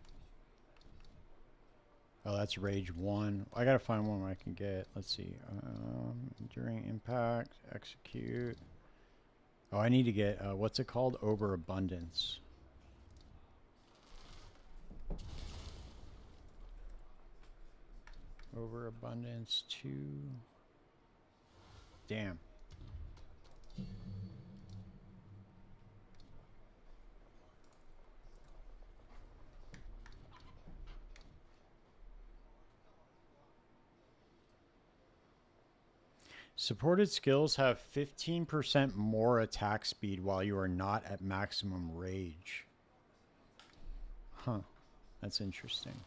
Oh, that's rage 1. I gotta find one I can get. Let's see. During impact, execute. Oh, I need to get, what's it called? Overabundance. Overabundance 2. Damn. Supported skills have 15% more attack speed while you are not at maximum rage. Huh. That's interesting.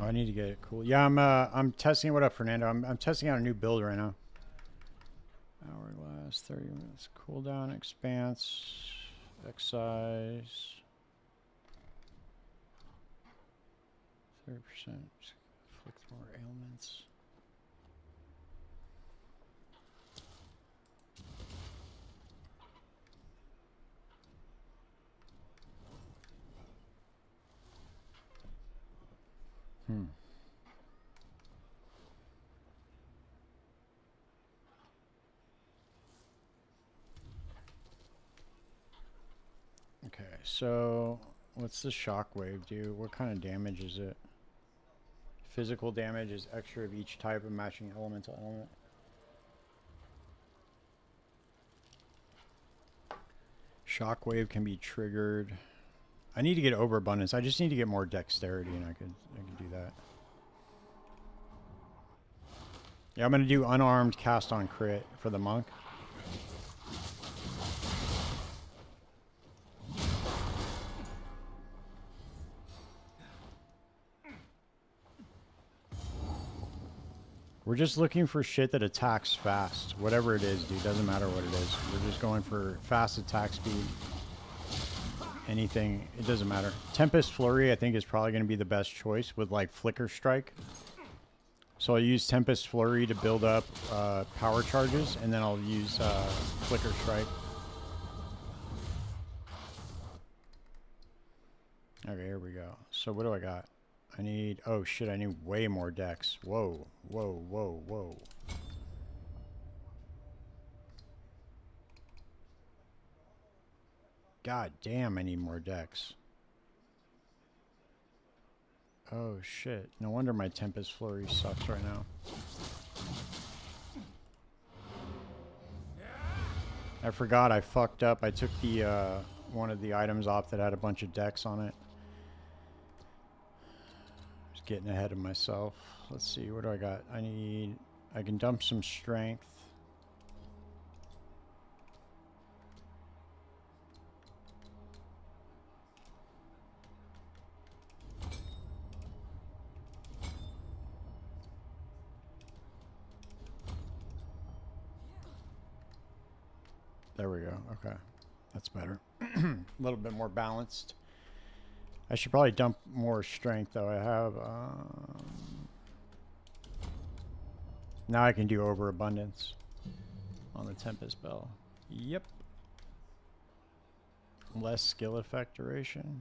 I need to get it cool. Yeah, I'm testing. What up, Fernando? I'm testing out a new build right now. Hourglass, 30 minutes. Cooldown, expanse, excise. 30%. Inflict more ailments. Okay, so what's the shockwave do? What kind of damage is it? Physical damage is extra of each type of matching element to element. Shockwave can be triggered. I need to get overabundance. I just need to get more dexterity, and I could do that. Yeah, I'm gonna do unarmed cast on crit for the monk. We're just looking for shit that attacks fast. Whatever it is, dude. Doesn't matter what it is. We're just going for fast attack speed. Anything. It doesn't matter. Tempest Flurry, I think, is probably going to be the best choice with, like, Flicker Strike. So I'll use Tempest Flurry to build up power charges, and then I'll use Flicker Strike. Okay, here we go. So what do I got? I need... Oh, shit, I need way more dex. Whoa, whoa, whoa, whoa. God damn, I need more dex. Oh, shit. No wonder my Tempest Flurry sucks right now. I forgot I fucked up. I took the one of the items off that had a bunch of dex on it. Getting ahead of myself. Let's see, what do I got? I can dump some strength. There we go. Okay. That's better. A little bit more balanced. I should probably dump more strength, though. I have... now I can do overabundance on the Tempest Bell. Yep. Less skill effect duration.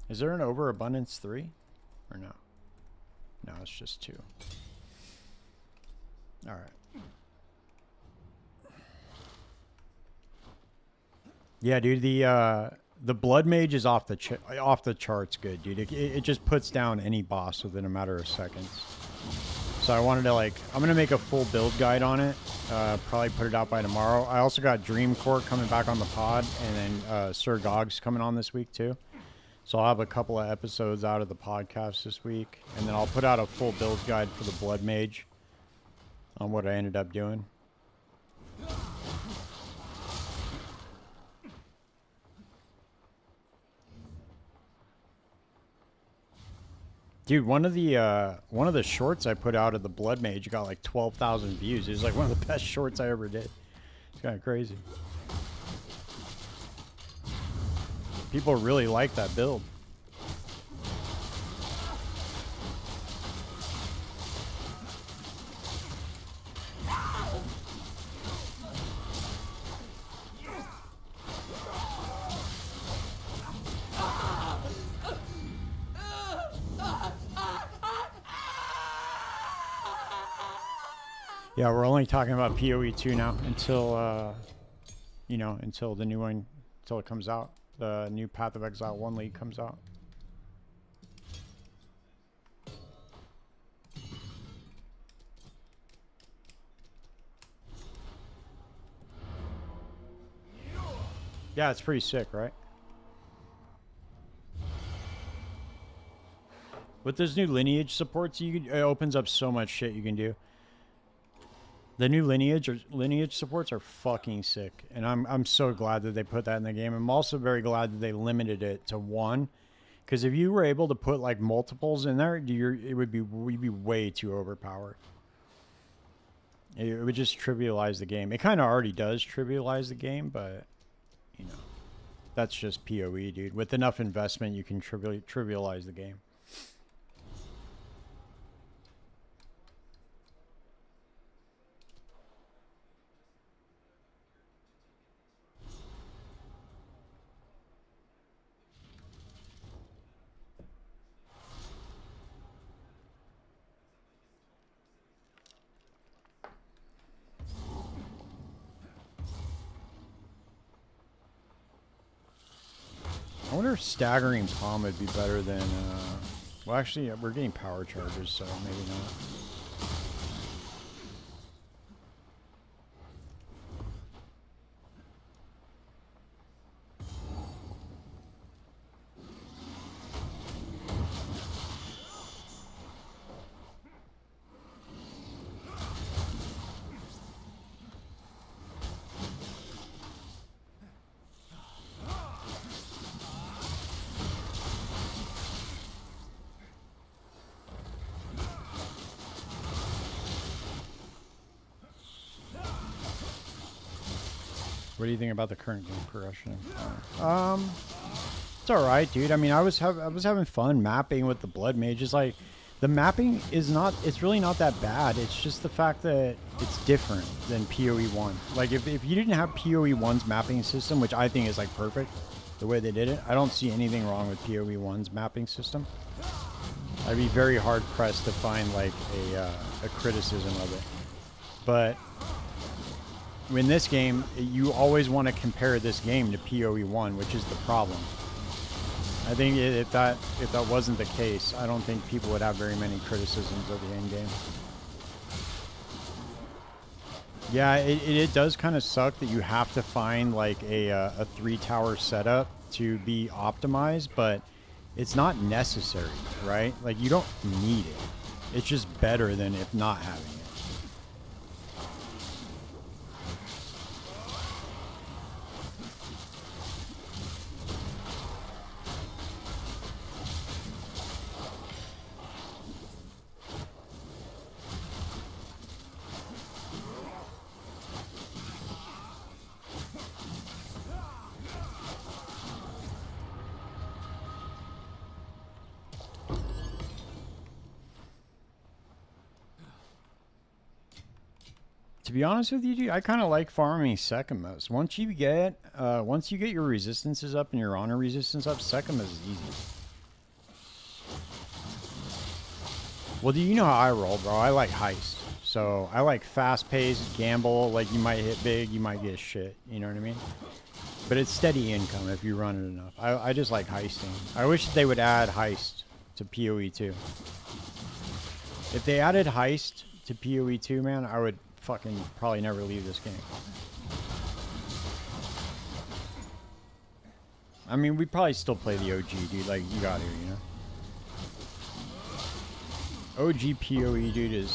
Is there an overabundance 3? Or no? No, it's just 2. Alright. Yeah, dude, the Blood Mage is off the charts good, dude. It just puts down any boss within a matter of seconds. So I wanted to, like, I'm going to make a full build guide on it. Probably put it out by tomorrow. I also got Dream Court coming back on the pod, and then Sir Gog's coming on this week, too. So I'll have a couple of episodes out of the podcast this week, and then I'll put out a full build guide for the Blood Mage on what I ended up doing. Dude, one of the shorts I put out of the Blood Mage got like 12,000 views. It was like one of the best shorts I ever did. It's kind of crazy. People really like that build. Yeah, we're only talking about PoE 2 now until, you know, until the new one, until it comes out. The new Path of Exile 1 League comes out. Yeah, it's pretty sick, right? With this new lineage supports, it opens up so much shit you can do. The new lineage supports are fucking sick, and I'm so glad that they put that in the game. I'm also very glad that they limited it to one, because if you were able to put like multiples in there, we'd be way too overpowered. It would just trivialize the game. It kind of already does trivialize the game, but you know, that's just PoE, dude. With enough investment, you can trivialize the game. I wonder if staggering palm would be better than, well, actually, we're getting power charges, so maybe not. What do you think about the current game progression? It's all right, dude. I mean, I was having fun mapping with the blood mages. Like, the mapping is not. It's really not that bad. It's just the fact that it's different than PoE 1. Like, if you didn't have PoE 1's mapping system, which I think is like perfect, the way they did it, I don't see anything wrong with PoE 1's mapping system. I'd be very hard pressed to find like a criticism of it, but. In this game, you always want to compare this game to PoE 1, which is the problem. I think if that wasn't the case, I don't think people would have very many criticisms of the end game. Yeah, it does kind of suck that you have to find like a 3-tower setup to be optimized, but it's not necessary, right? Like, you don't need it. It's just better than if not having it. To be honest with you, dude, I kind of like farming second most. Once you get your resistances up and your honor resistance up, second most is easy. Well, do you know how I roll, bro? I like heist. So I like fast-paced, gamble. Like, you might hit big, you might get shit. You know what I mean? But it's steady income if you run it enough. I just like heisting. I wish they would add heist to PoE 2. If they added heist to PoE 2, man, I would fucking probably never leave this game. I mean, we'd probably still play the OG, dude. Like, you got here, you know? OG PoE, dude,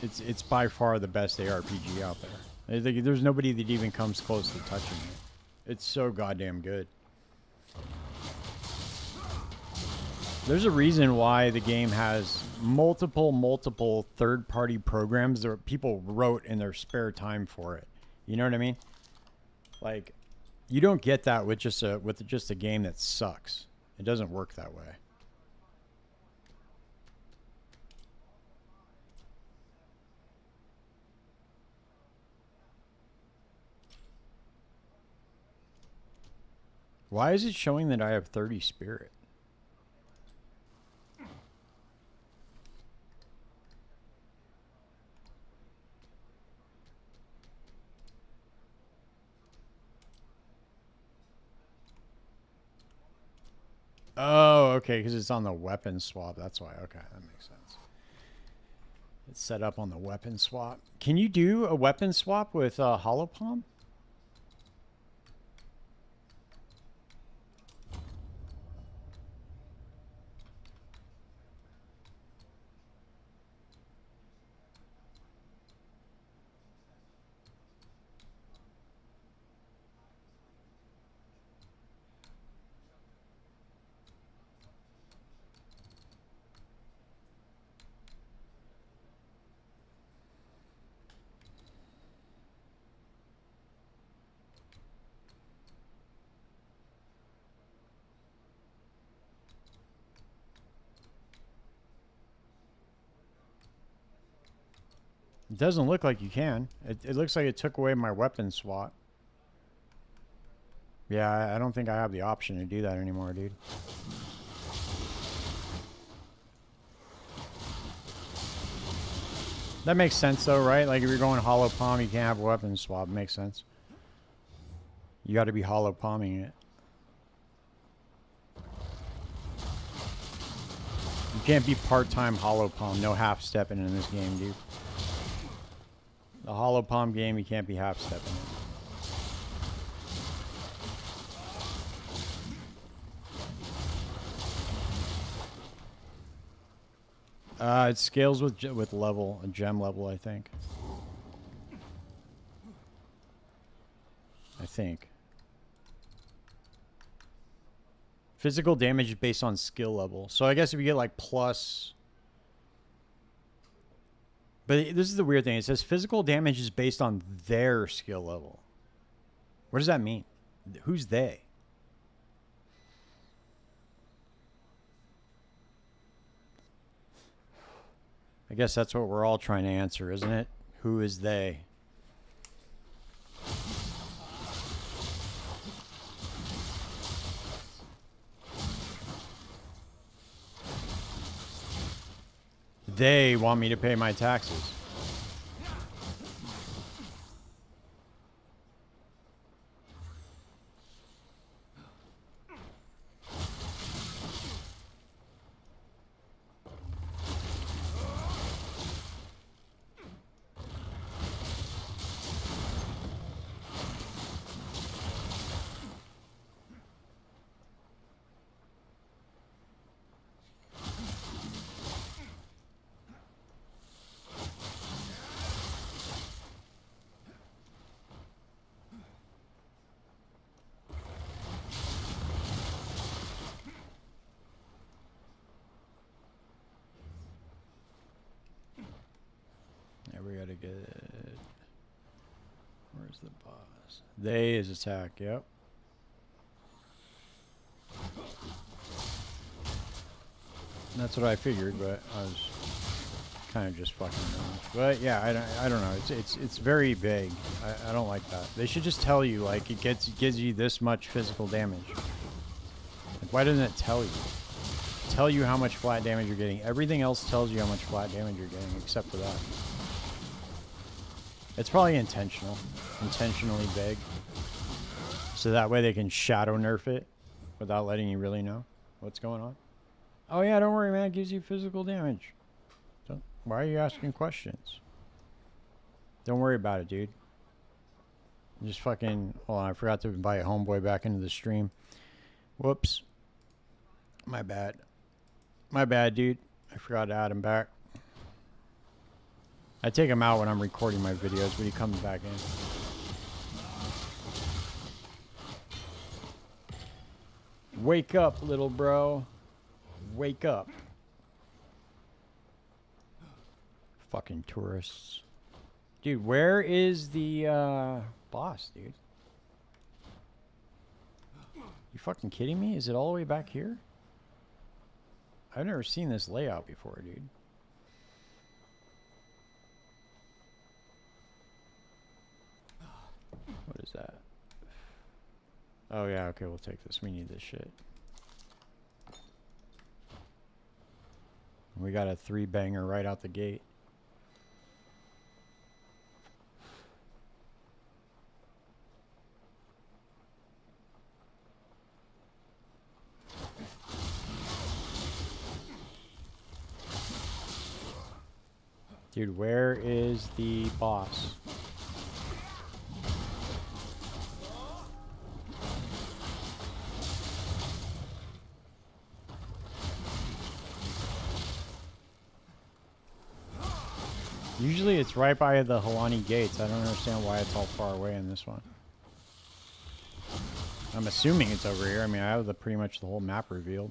it's by far the best ARPG out there. There's nobody that even comes close to touching it. It's so goddamn good. There's a reason why the game has multiple third-party programs that people wrote in their spare time for it. You know what I mean? Like, you don't get that with just a game that sucks. It doesn't work that way. Why is it showing that I have 30 spirit? Oh, okay, because it's on the weapon swap. That's why. Okay, that makes sense. It's set up on the weapon swap. Can you do a weapon swap with Hollow Palm? It doesn't look like you can. It looks like it took away my weapon swap. Yeah, I don't think I have the option to do that anymore, dude. That makes sense though, right? Like if you're going hollow palm, you can't have a weapon swap. It makes sense. You got to be hollow palming it. You can't be part-time hollow palm. No half stepping in this game, dude. The hollow palm game, you can't be half stepping in. It scales with level, a gem level, I think. Physical damage is based on skill level. So I guess if you get like plus... But this is the weird thing. It says physical damage is based on their skill level. What does that mean? Who's they? I guess that's what we're all trying to answer, isn't it? Who is they? They want me to pay my taxes. We gotta get it. Where's the boss? They is attack, yep. That's what I figured, but I was kind of just fucking around. But yeah, I don't know. It's very vague. I don't like that. They should just tell you like it gives you this much physical damage. Like, why doesn't it tell you? Tell you how much flat damage you're getting. Everything else tells you how much flat damage you're getting, except for that. It's probably intentional. Intentionally vague. So that way they can shadow nerf it without letting you really know what's going on. Oh yeah, don't worry, man. It gives you physical damage. So why are you asking questions? Don't worry about it, dude. Just fucking... Hold on, I forgot to invite Homeboy back into the stream. Whoops. My bad. My bad, dude. I forgot to add him back. I take him out when I'm recording my videos, but he comes back in. Wake up, little bro. Wake up. Fucking tourists. Dude, where is the boss, dude? You fucking kidding me? Is it all the way back here? I've never seen this layout before, dude. What is that? Oh yeah, okay, we'll take this. We need this shit. We got a 3-banger right out the gate. Dude, where is the boss? Usually it's right by the Halani gates. I don't understand why it's all far away in this one. I'm assuming it's over here. I mean, I have pretty much the whole map revealed.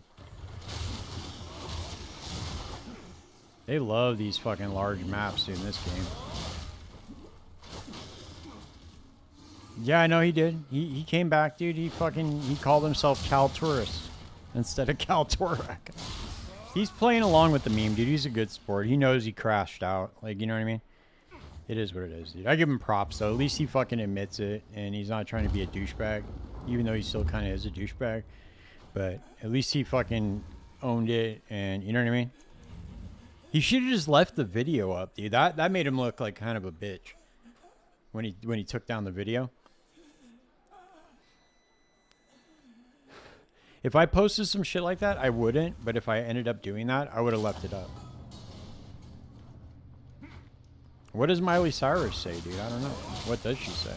They love these fucking large maps in this game. Yeah, I know he did. He came back, dude. He called himself Cal Tourist instead of Cal Torak. He's playing along with the meme, dude. He's a good sport. He knows he crashed out. Like, you know what I mean? It is what it is, dude. I give him props, though. At least he fucking admits it, and he's not trying to be a douchebag, even though he still kind of is a douchebag. But at least he fucking owned it, and you know what I mean? He should have just left the video up, dude. That made him look like kind of a bitch when he took down the video. If I posted some shit like that, I wouldn't. But if I ended up doing that, I would have left it up. What does Miley Cyrus say, dude? I don't know. What does she say?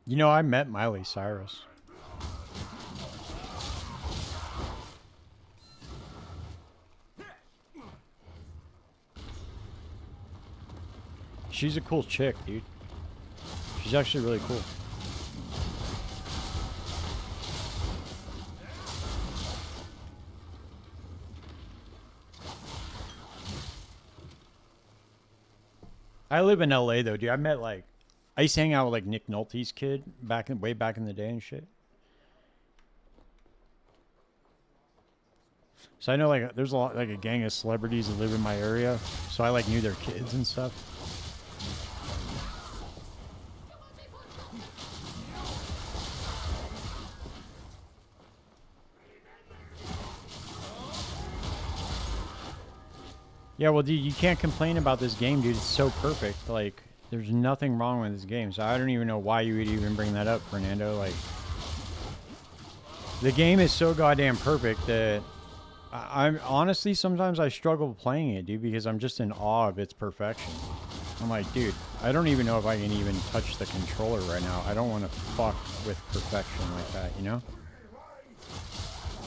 You know, I met Miley Cyrus. She's a cool chick, dude. She's actually really cool. I live in LA though, dude. I used to hang out with like Nick Nolte's kid way back in the day and shit. So I know like there's like a gang of celebrities that live in my area, so I like knew their kids and stuff. Yeah, well, dude, you can't complain about this game, dude. It's so perfect. Like, there's nothing wrong with this game. So I don't even know why you would even bring that up, Fernando. Like, the game is so goddamn perfect that I'm honestly, sometimes I struggle playing it, dude, because I'm just in awe of its perfection. I'm like, dude, I don't even know if I can even touch the controller right now. I don't want to fuck with perfection like that, you know?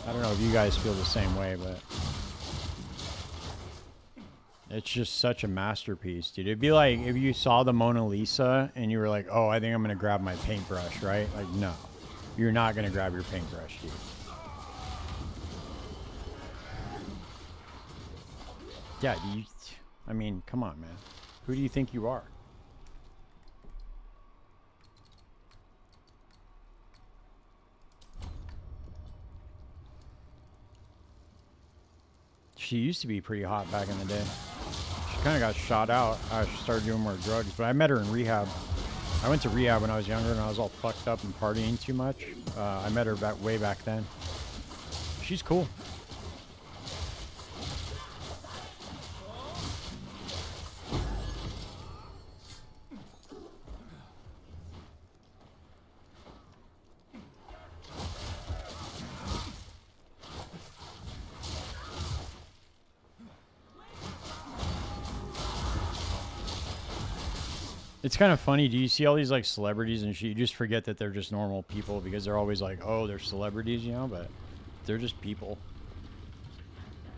I don't know if you guys feel the same way, but it's just such a masterpiece, dude. It'd be like if you saw the Mona Lisa and you were like, oh, I think I'm going to grab my paintbrush, right? Like, no. You're not going to grab your paintbrush, dude. Yeah, I mean, come on, man. Who do you think you are? She used to be pretty hot back in the day. She kind of got shot out. I started doing more drugs, but I met her in rehab. I went to rehab when I was younger and I was all fucked up and partying too much. I met her way back then. She's cool. It's kind of funny. Do you see all these like celebrities and shit? You just forget that they're just normal people because they're always like, oh, they're celebrities, you know, but they're just people.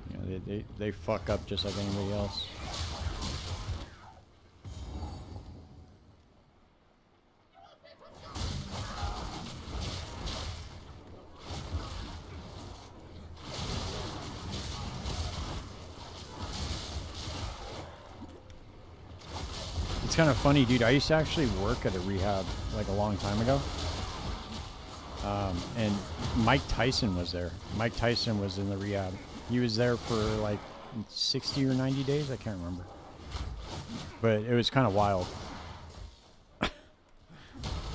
You know, they fuck up just like anybody else. It's kind of funny, dude. I used to actually work at a rehab like a long time ago. And Mike Tyson was there. Mike Tyson was in the rehab. He was there for like 60 or 90 days. I can't remember. But it was kind of wild.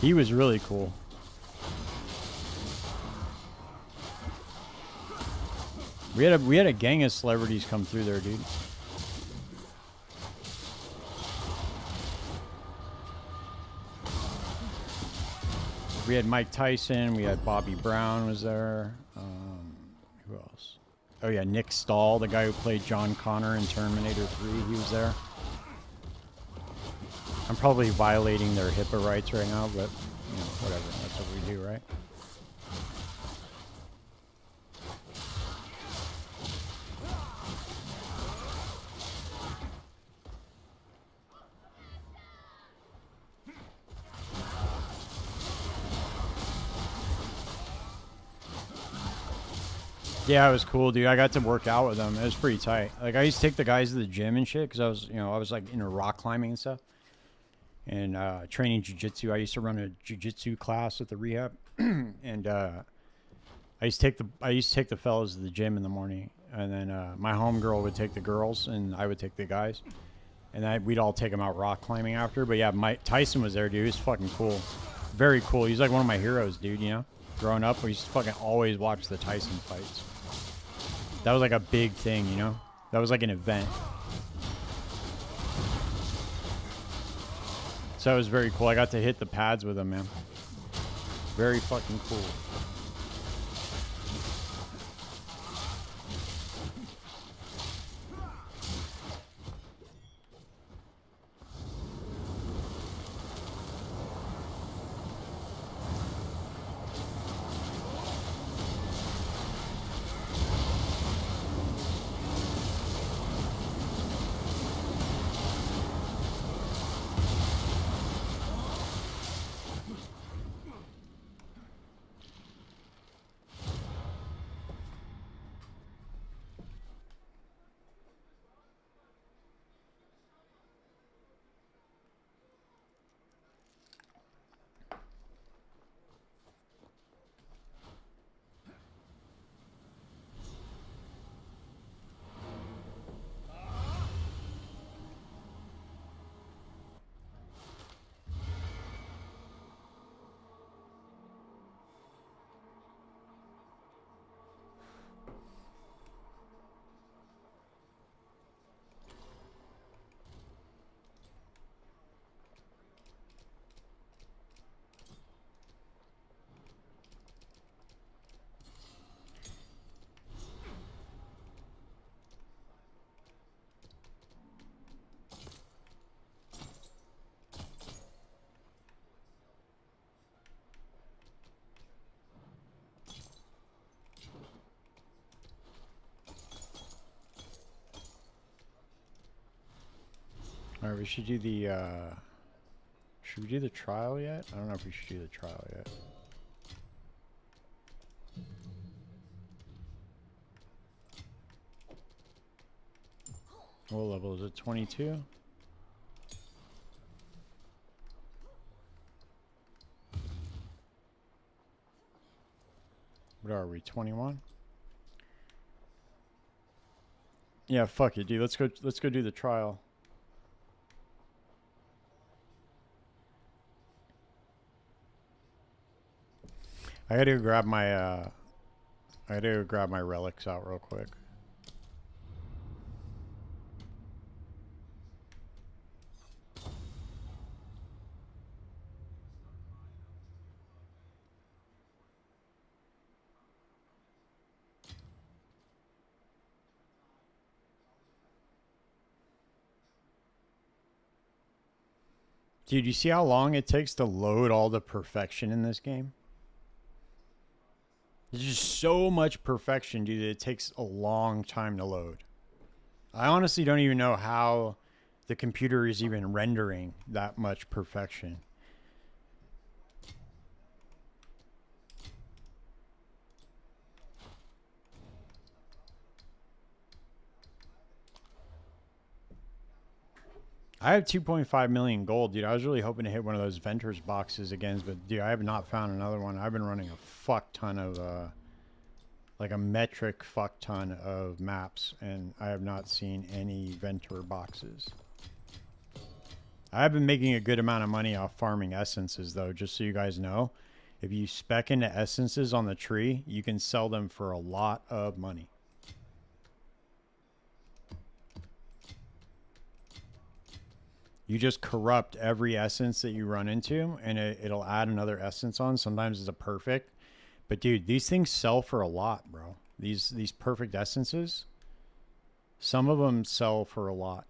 He was really cool. We had a gang of celebrities come through there, dude. We had Mike Tyson. We had Bobby Brown was there. Who else? Oh yeah, Nick Stahl, the guy who played John Connor in Terminator 3. He was there. I'm probably violating their HIPAA rights right now, but you know, whatever. That's what we do, right? Yeah, it was cool, dude. I got to work out with them. It was pretty tight. Like, I used to take the guys to the gym and shit because I was, you know, I was like into rock climbing and stuff. And training jiu-jitsu. I used to run a jiu-jitsu class at the rehab. And I used to take the fellas to the gym in the morning. And then my homegirl would take the girls and I would take the guys. And we'd all take them out rock climbing after. But yeah, Mike Tyson was there, dude. He was fucking cool. Very cool. He's like one of my heroes, dude, you know? Growing up, we used to fucking always watch the Tyson fights. That was like a big thing, you know? That was like an event. So it was very cool. I got to hit the pads with him, man. Very fucking cool. All right, we should do the, should we do the trial yet? I don't know if we should do the trial yet. What level is it? 22? What are we? 21? Yeah, fuck it, dude. Let's go do the trial. I gotta go grab my relics out real quick. Dude, you see how long it takes to load all the perfection in this game? There's just so much perfection, dude, that it takes a long time to load. I honestly don't even know how the computer is even rendering that much perfection. I have 2.5 million gold, dude. I was really hoping to hit one of those Venter's boxes again, but dude, I have not found another one. I've been running a fuck ton of, like a metric fuck ton of maps, and I have not seen any Venter boxes. I have been making a good amount of money off farming essences, though, just so you guys know. If you spec into essences on the tree, you can sell them for a lot of money. You just corrupt every essence that you run into, and it'll add another essence on. Sometimes it's a perfect. But dude, these things sell for a lot, bro. These perfect essences, some of them sell for a lot.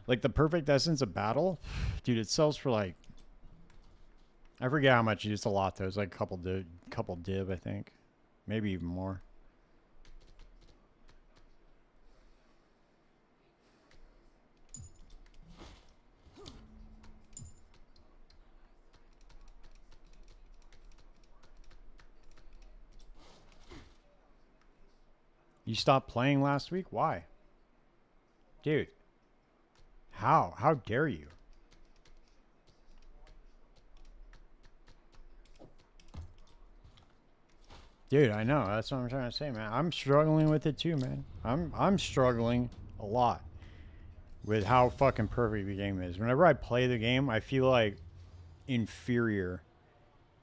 Like the perfect essence of battle, dude, it sells for like, I forget how much. It's a lot though. It's like a couple div, I think, maybe even more. You stopped playing last week? Why? Dude. How? How dare you? Dude, I know. That's what I'm trying to say, man. I'm struggling with it too, man. I'm struggling a lot with how fucking perfect the game is. Whenever I play the game, I feel like inferior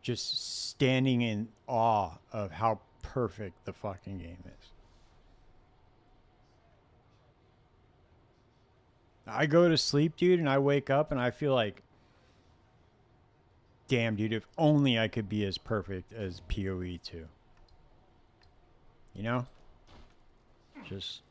just standing in awe of how perfect the fucking game is. I go to sleep, dude, and I wake up and I feel like, damn, dude, if only I could be as perfect as PoE 2. You know? Just...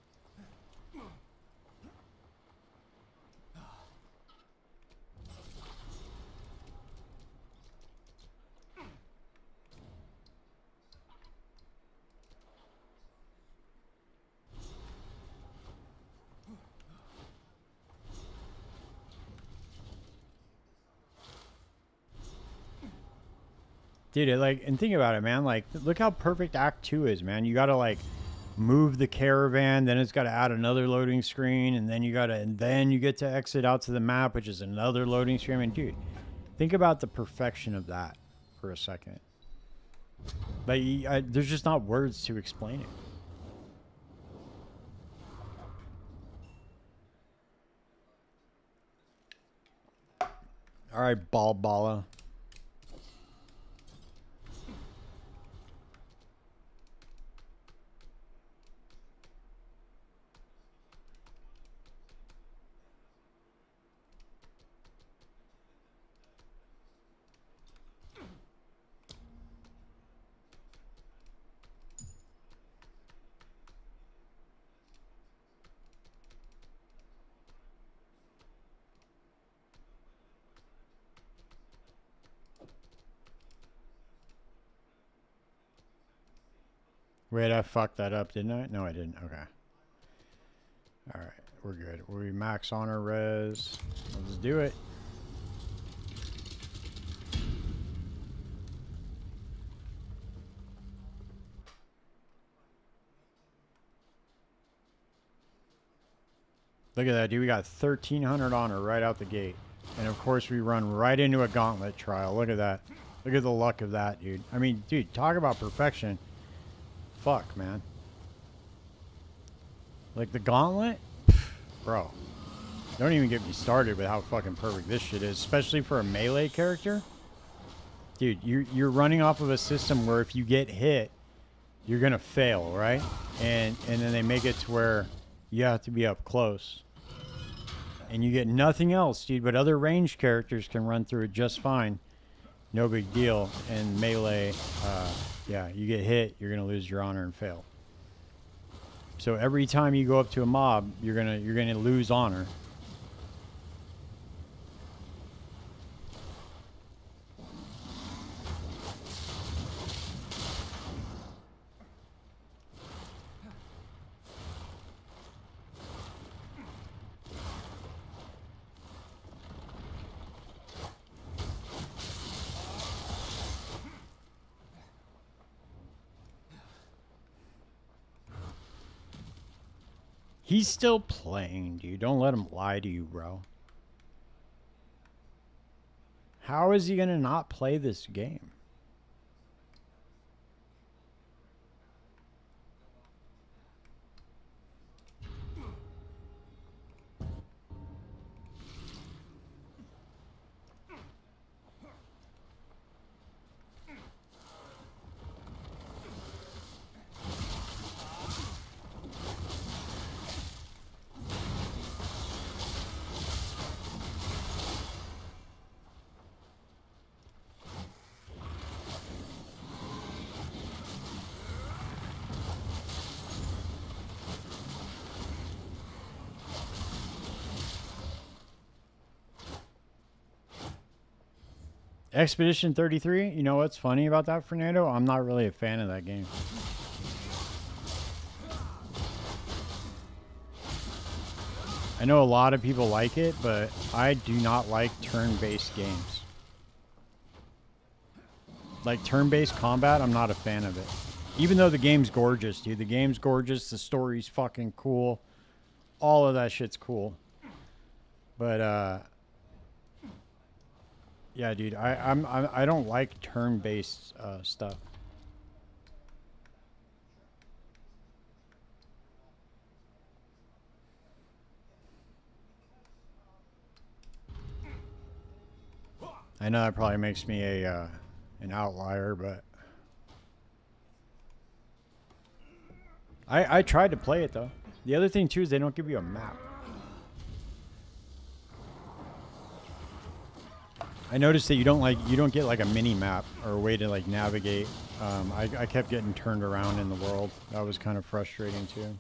Dude, like, and think about it, man. Like, look how perfect Act 2 is, man. You gotta, like, move the caravan, then it's gotta add another loading screen, and then you get to exit out to the map, which is another loading screen. I mean, dude, think about the perfection of that for a second. Like, there's just not words to explain it. All right, Balla. Wait, I fucked that up, didn't I? No, I didn't. Okay. All right, we're good. We max honor res. Let's do it. Look at that, dude. We got 1,300 honor right out the gate. And of course, we run right into a gauntlet trial. Look at that. Look at the luck of that, dude. I mean, dude, talk about perfection. Fuck, man. Like the gauntlet? Bro. Don't even get me started with how fucking perfect this shit is. Especially for a melee character. Dude, you're running off of a system where if you get hit, you're going to fail, right? And then they make it to where you have to be up close. And you get nothing else, dude, but other ranged characters can run through it just fine. No big deal. And melee, yeah, you get hit, you're going to lose your honor and fail. So every time you go up to a mob, you're gonna lose honor. He's still playing, dude. Don't let him lie to you, bro. How is he going to not play this game? Expedition 33. You know what's funny about that, Fernando? I'm not really a fan of that game. I know a lot of people like it, but I do not like turn-based games. Like turn-based combat, I'm not a fan of it. Even though the game's gorgeous, dude. The game's gorgeous. The story's fucking cool. All of that shit's cool. But yeah, dude. I don't like turn-based stuff. I know that probably makes me a an outlier, but I tried to play it though. The other thing too is they don't give you a map. I noticed that you don't get like a mini map or a way to like navigate. I kept getting turned around in the world. That was kind of frustrating too.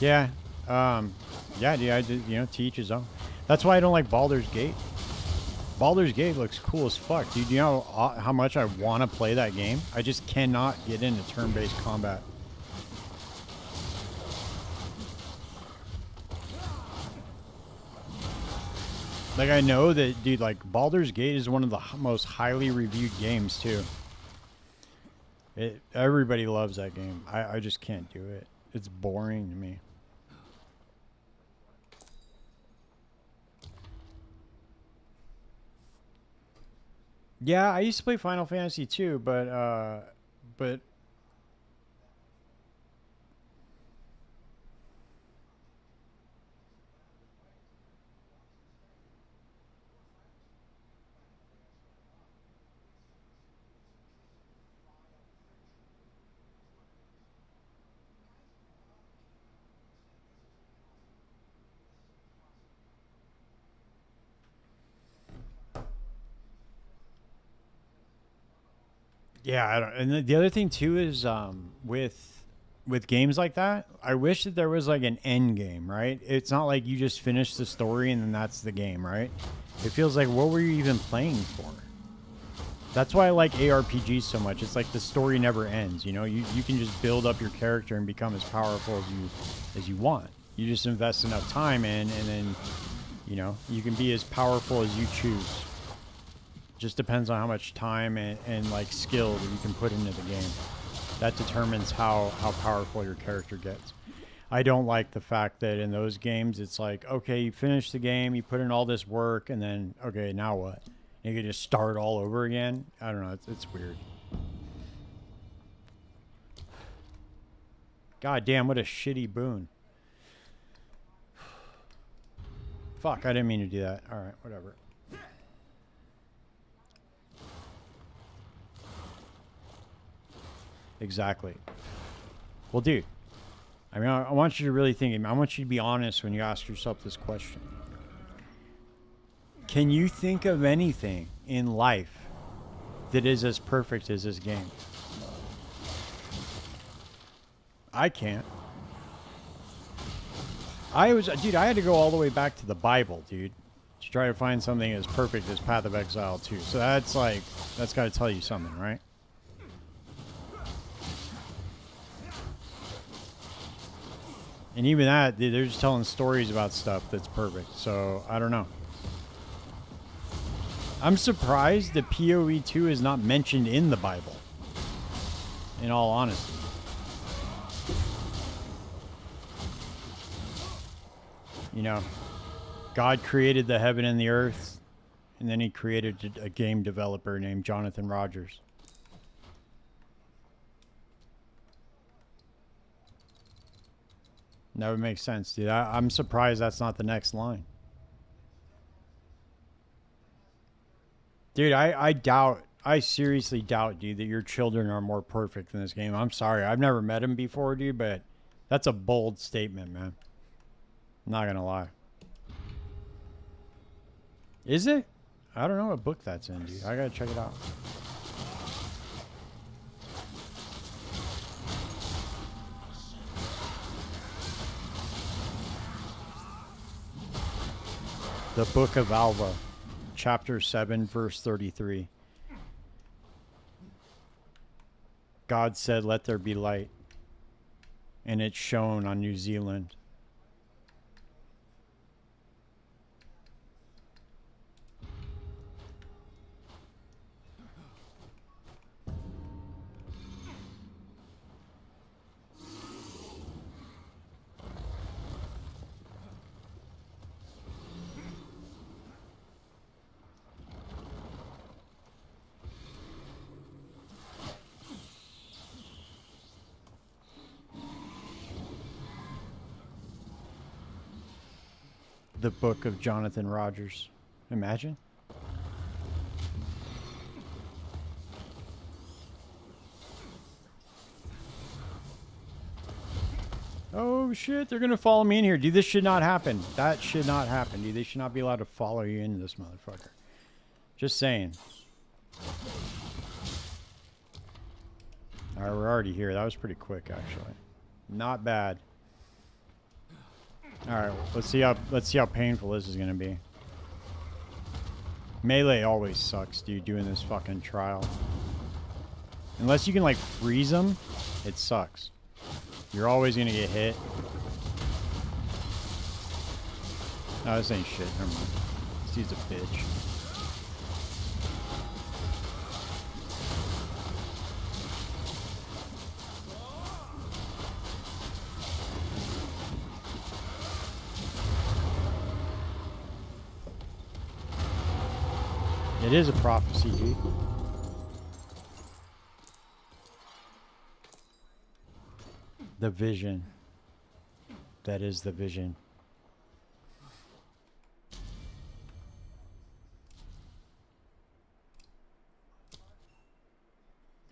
Yeah, yeah, dude, I did, you know, to each his own. That's why I don't like Baldur's Gate. Baldur's Gate looks cool as fuck, dude. You know how much I want to play that game? I just cannot get into turn-based combat. Like, I know that, dude, like, Baldur's Gate is one of the most highly reviewed games, too. Everybody loves that game. I just can't do it. It's boring to me. Yeah, I used to play Final Fantasy too, but yeah, I don't, and the other thing too is with games like that, I wish that there was like an end game, right? It's not like you just finish the story and then that's the game, right? It feels like, what were you even playing for? That's why I like ARPGs so much. It's like the story never ends, you know? You can just build up your character and become as powerful as you want. You just invest enough time in, and then, you know, you can be as powerful as you choose. Just depends on how much time and like skill that you can put into the game. That determines how powerful your character gets. I don't like the fact that in those games it's like, okay, you finish the game, you put in all this work, and then, okay, now what? You can just start all over again. I don't know, it's weird. God damn, what a shitty boon. Fuck, I didn't mean to do that. Alright, whatever. Exactly. Well, dude, I mean, I want you to really think. I want you to be honest when you ask yourself this question. Can you think of anything in life that is as perfect as this game? I can't. Dude, I had to go all the way back to the Bible, dude, to try to find something as perfect as Path of Exile 2. So that's got to tell you something, right? And even that, they're just telling stories about stuff that's perfect. So, I don't know. I'm surprised that PoE 2 is not mentioned in the Bible. In all honesty. You know, God created the heaven and the earth, and then he created a game developer named Jonathan Rogers. That would make sense, dude. I'm surprised that's not the next line. Dude, I seriously doubt, dude, that your children are more perfect in this game. I'm sorry. I've never met him before, dude, but that's a bold statement, man. I'm not gonna lie. Is it? I don't know what book that's in, dude. I gotta check it out. The Book of Alva, chapter 7, verse 33. God said, "Let there be light," and it shone on New Zealand. The Book of Jonathan Rogers. Imagine. Oh shit, they're gonna follow me in here. Dude, this should not happen. That should not happen, dude. They should not be allowed to follow you into this motherfucker. Just saying. Alright, we're already here. That was pretty quick, actually. Not bad. Alright, let's see how painful this is gonna be. Melee always sucks, dude, doing this fucking trial. Unless you can like freeze them, it sucks. You're always gonna get hit. No, this ain't shit. Never mind. This dude's a bitch. It is a prophecy, dude. The vision. That is the vision.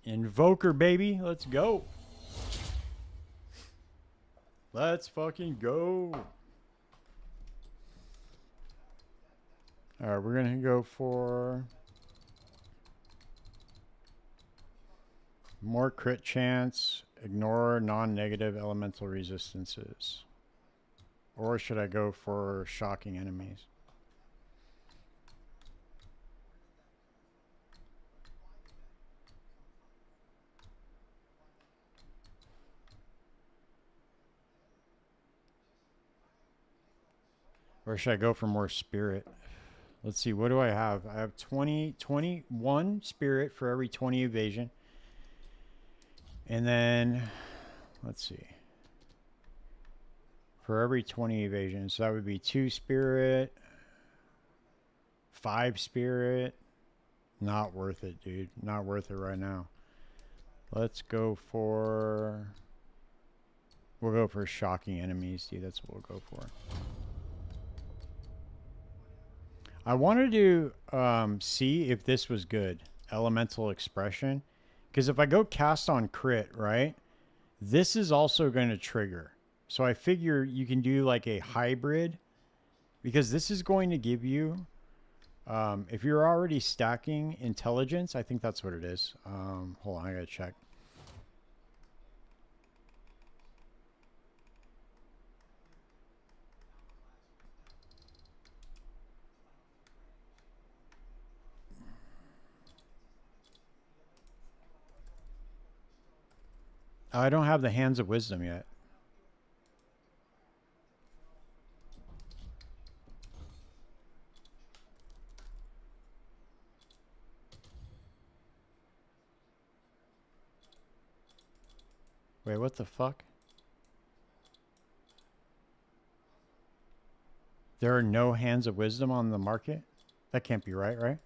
Invoker, baby. Let's go. Let's fucking go. Alright, we're gonna go for more crit chance, ignore non-negative elemental resistances. Or should I go for shocking enemies? Or should I go for more spirit? Let's see, what do I have? I have 21 spirit for every 20 evasion. And then, let's see. For every 20 evasion, so that would be 2 spirit, 5 spirit. Not worth it, dude. Not worth it right now. Let's go for... We'll go for shocking enemies, dude. That's what we'll go for. I wanted to see if this was good. Elemental expression. Because if I go cast on crit, right? This is also going to trigger. So I figure you can do like a hybrid. Because this is going to give you... if you're already stacking intelligence, I think that's what it is. Hold on, I gotta check. I don't have the Hands of Wisdom yet. Wait, what the fuck? There are no Hands of Wisdom on the market? That can't be right, right?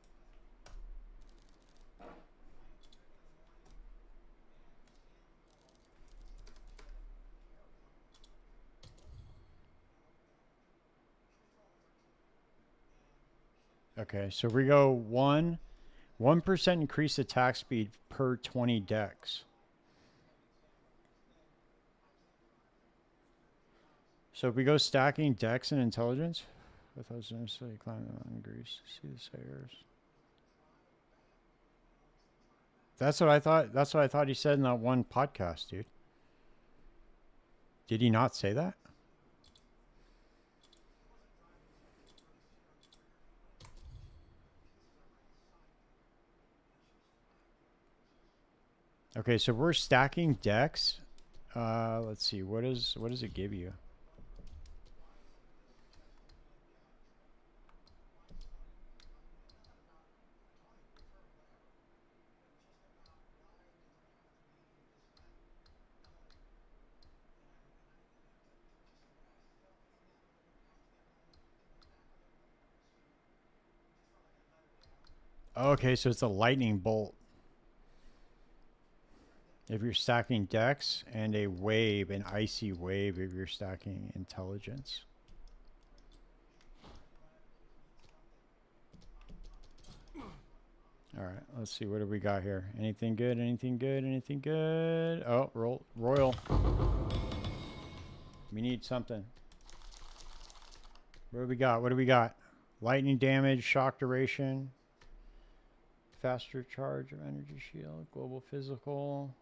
Okay, so we go 1% increased attack speed per 20 decks. So if we go stacking decks and intelligence, I thought it was necessarily climb the degrees to see the stairs. That's what I thought. That's what I thought he said in that one podcast, dude. Did he not say that? Okay, so we're stacking decks. Let's see. What does it give you? Okay, so it's a lightning bolt. If you're stacking decks, and a wave, an icy wave if you're stacking intelligence. All right, let's see. What do we got here? Anything good? Anything good? Anything good? Oh, royal. We need something. What do we got? What do we got? Lightning damage, shock duration, faster charge of energy shield, global physical.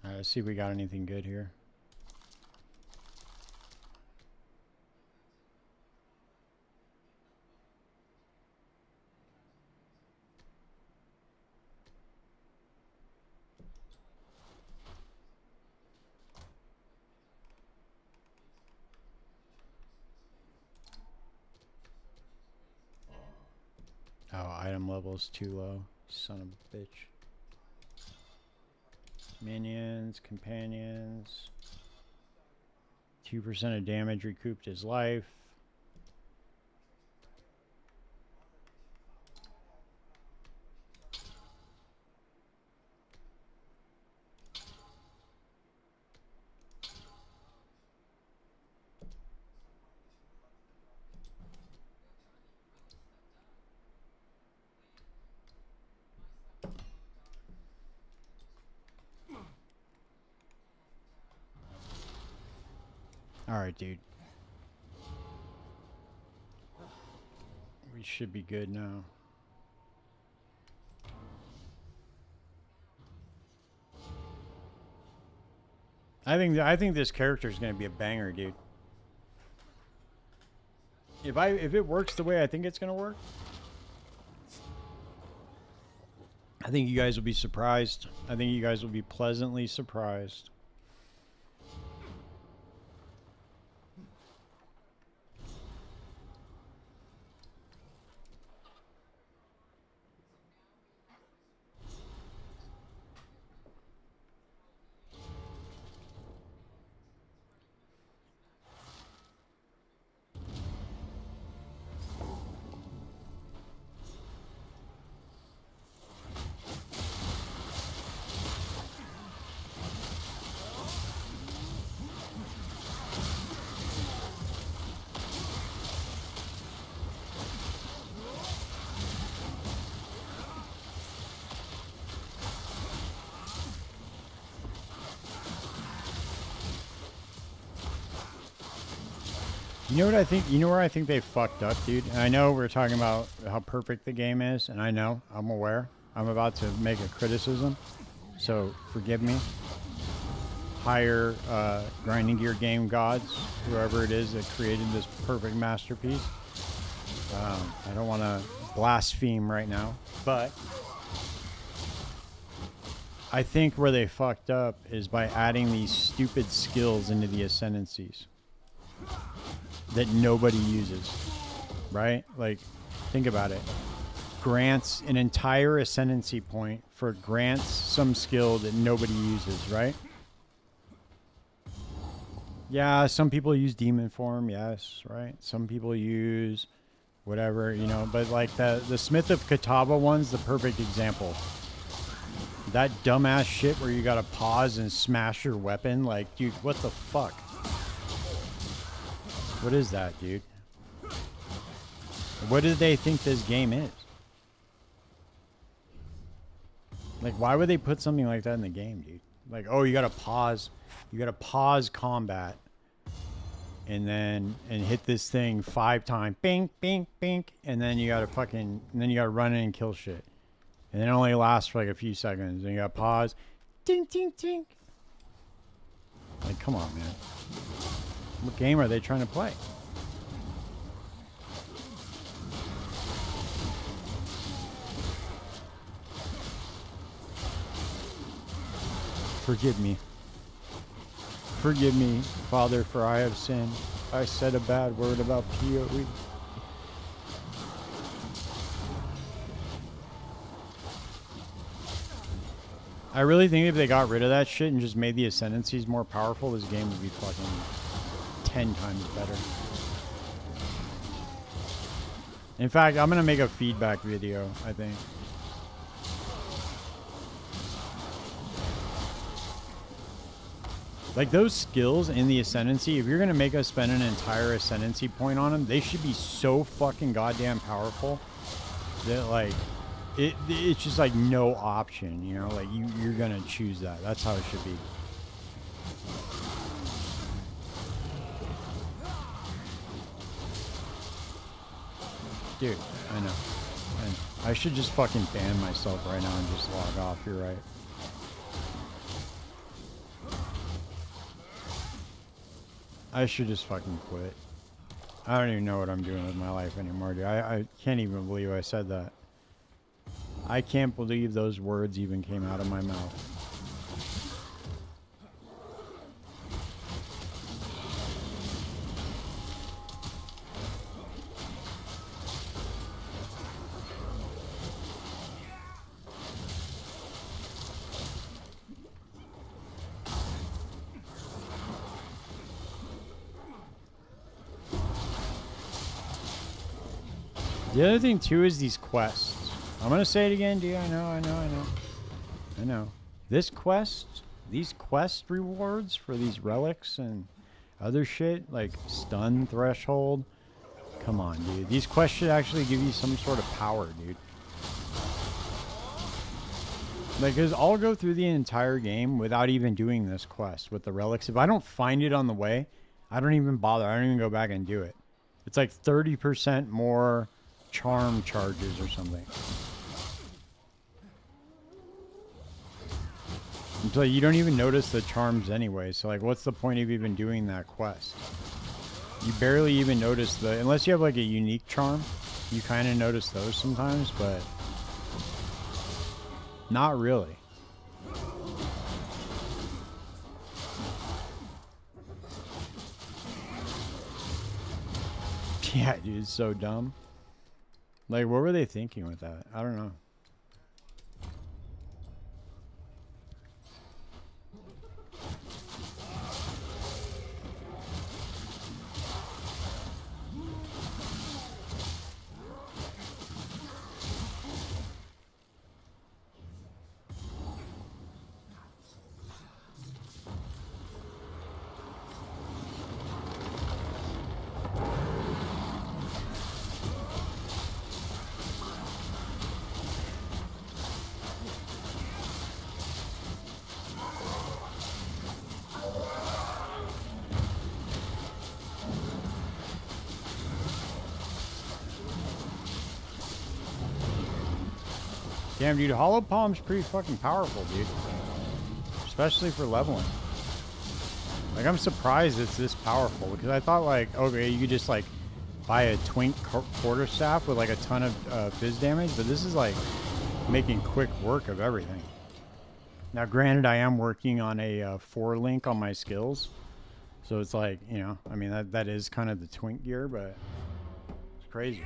Alright, let's see if we got anything good here. Oh, item level is too low. Son of a bitch. Minions, companions. 2% of damage recouped his life. Alright, dude. We should be good now. I think this character is gonna be a banger, dude. If it works the way I think it's gonna work, I think you guys will be surprised. I think you guys will be pleasantly surprised. You know what I think? You know where I think they fucked up, dude? And I know we're talking about how perfect the game is, and I know, I'm aware. I'm about to make a criticism, so forgive me. Higher grinding gear game gods, whoever it is that created this perfect masterpiece. I don't want to blaspheme right now, but I think where they fucked up is by adding these stupid skills into the ascendancies that nobody uses, right? Like, think about it. Grants an entire ascendancy point for grants some skill that nobody uses, right? Yeah, some people use demon form, yes, right? Some people use whatever, you know, but like the Smith of Catawba one's the perfect example. That dumbass shit where you gotta pause and smash your weapon, like, dude, what the fuck? What is that, dude? What do they think this game is? Like, why would they put something like that in the game, dude? Like, oh, you gotta pause. You gotta pause combat. And then hit this thing 5 times. Bink, bink, bink. And then you gotta fucking, and then you gotta run in and kill shit. And it only lasts for like a few seconds. And you gotta pause. Ding, ding, ding. Like, come on, man. What game are they trying to play? Forgive me. Forgive me, Father, for I have sinned. I said a bad word about PoE. I really think if they got rid of that shit and just made the ascendancies more powerful, this game would be fucking 10 times better. In fact, I'm gonna make a feedback video, I think. Like, those skills in the Ascendancy, if you're going to make us spend an entire Ascendancy point on them, they should be so fucking goddamn powerful that, like, it's just, like, no option, you know? Like, you're going to choose that. That's how it should be. Dude, I know. And I should just fucking ban myself right now and just log off. You're right. I should just fucking quit. I don't even know what I'm doing with my life anymore, dude. I can't even believe I said that. I can't believe those words even came out of my mouth. The other thing too is these quests. I'm gonna say it again, dude. I know. This quest, these quest rewards for these relics and other shit, like stun threshold. Come on, dude. These quests should actually give you some sort of power, dude. Like, cause I'll go through the entire game without even doing this quest with the relics. If I don't find it on the way, I don't even bother. I don't even go back and do it. It's like 30% more charm charges or something. Until you don't even notice the charms anyway. So like, what's the point of even doing that quest? You barely even notice the, unless you have like a unique charm, you kind of notice those sometimes, but not really. Yeah, dude, it's so dumb. Like, what were they thinking with that? I don't know. Damn, dude, Hollow Palm's pretty fucking powerful, dude. Especially for leveling. Like, I'm surprised it's this powerful, because I thought, like, okay, you could just, like, buy a twink quarterstaff with, like, a ton of fizz damage, but this is, like, making quick work of everything. Now, granted, I am working on a 4-link on my skills, so it's like, you know, I mean, that is kind of the twink gear, but it's crazy.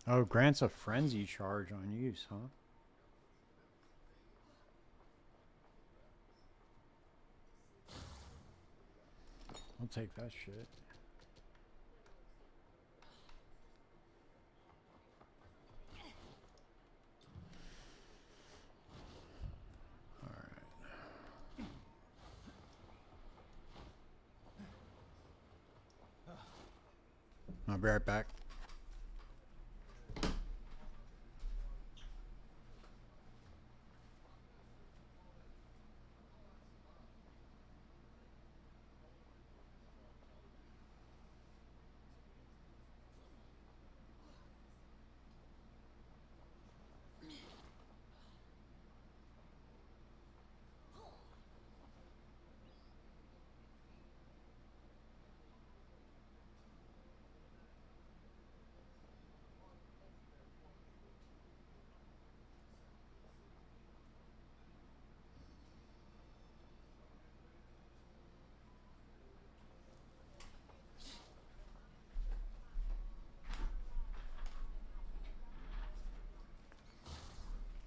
Oh, grants a frenzy charge on use, huh? I'll take that shit. I'll be right back.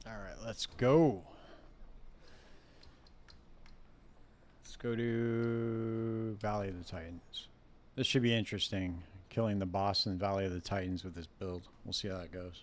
All right, let's go. Let's go to Valley of the Titans. This should be interesting. Killing the boss in Valley of the Titans with this build. We'll see how that goes.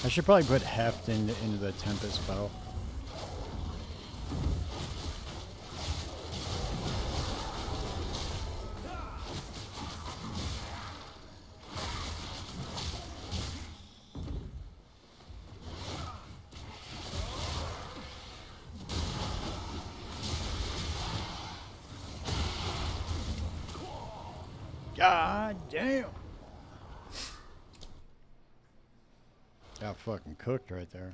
I should probably put Heft into the Tempest spell. God damn. Got fucking cooked right there.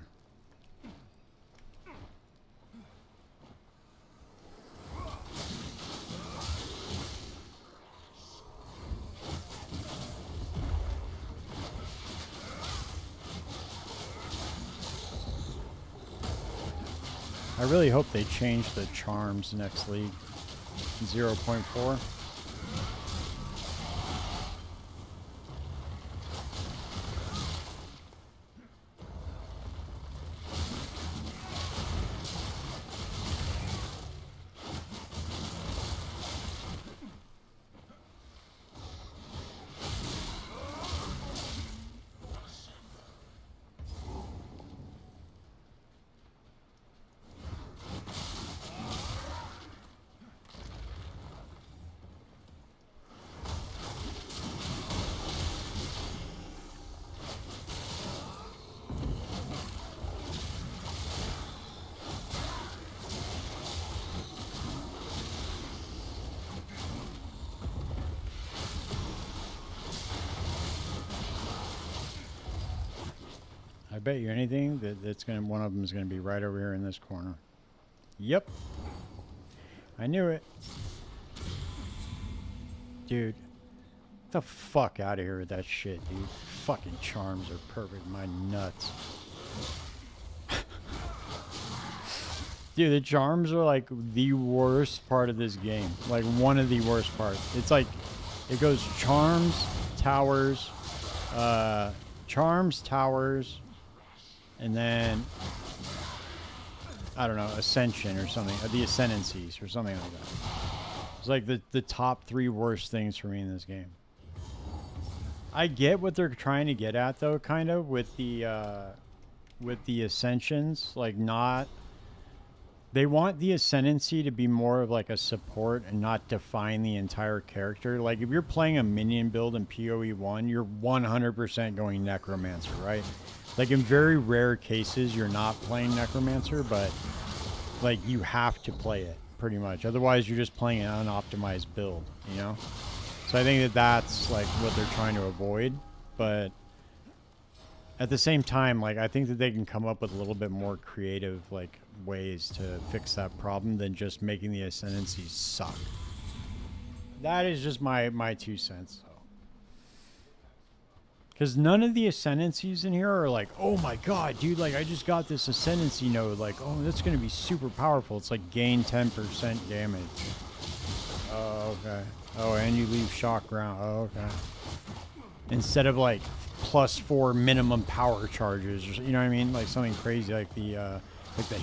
I really hope they change the charms next league. 0.4. I bet you anything that's gonna, one of them is gonna be right over here in this corner. Yep. I knew it. Dude. Get the fuck out of here with that shit, dude. Fucking charms are perfect. My nuts. Dude, the charms are like the worst part of this game. Like one of the worst parts. It's like, it goes charms, towers, and then, I don't know, Ascension or something. The Ascendancies or something like that. It's like the top 3 worst things for me in this game. I get what they're trying to get at, though, kind of, with the Ascensions. Like, not They want the ascendancy to be more of like a support and not define the entire character. Like if you're playing a minion build in PoE 1, you're 100% going Necromancer, right? Like in very rare cases, you're not playing Necromancer, but like you have to play it pretty much. Otherwise, you're just playing an unoptimized build, you know? So I think that that's like what they're trying to avoid. But at the same time, like I think that they can come up with a little bit more creative like ways to fix that problem than just making the ascendancies suck. That is just my 2 cents though. Because none of the ascendancies in here are like, oh my god, dude, like I just got this ascendancy node, like, oh, that's gonna be super powerful. It's like gain 10% damage. Oh, okay. Oh, and you leave shock ground. Oh, okay. Instead of like +4 minimum power charges, or, you know what I mean? Like something crazy like the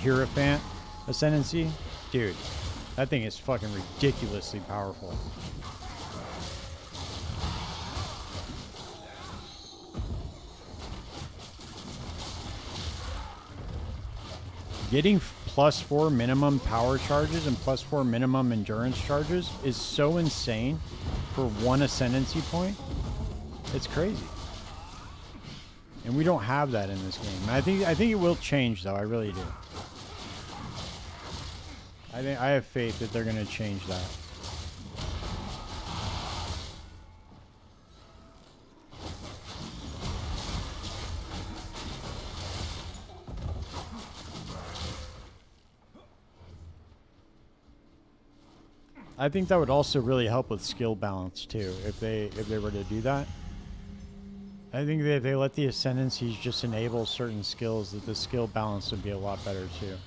Hierophant ascendancy. Dude, that thing is fucking ridiculously powerful. Getting +4 minimum power charges and +4 minimum endurance charges is so insane for one ascendancy point. It's crazy. And we don't have that in this game. I think it will change though. I really do. I have faith that they're going to change that. I think that would also really help with skill balance too, if they were to do that. I think that if they let the ascendancies just enable certain skills, that the skill balance would be a lot better too.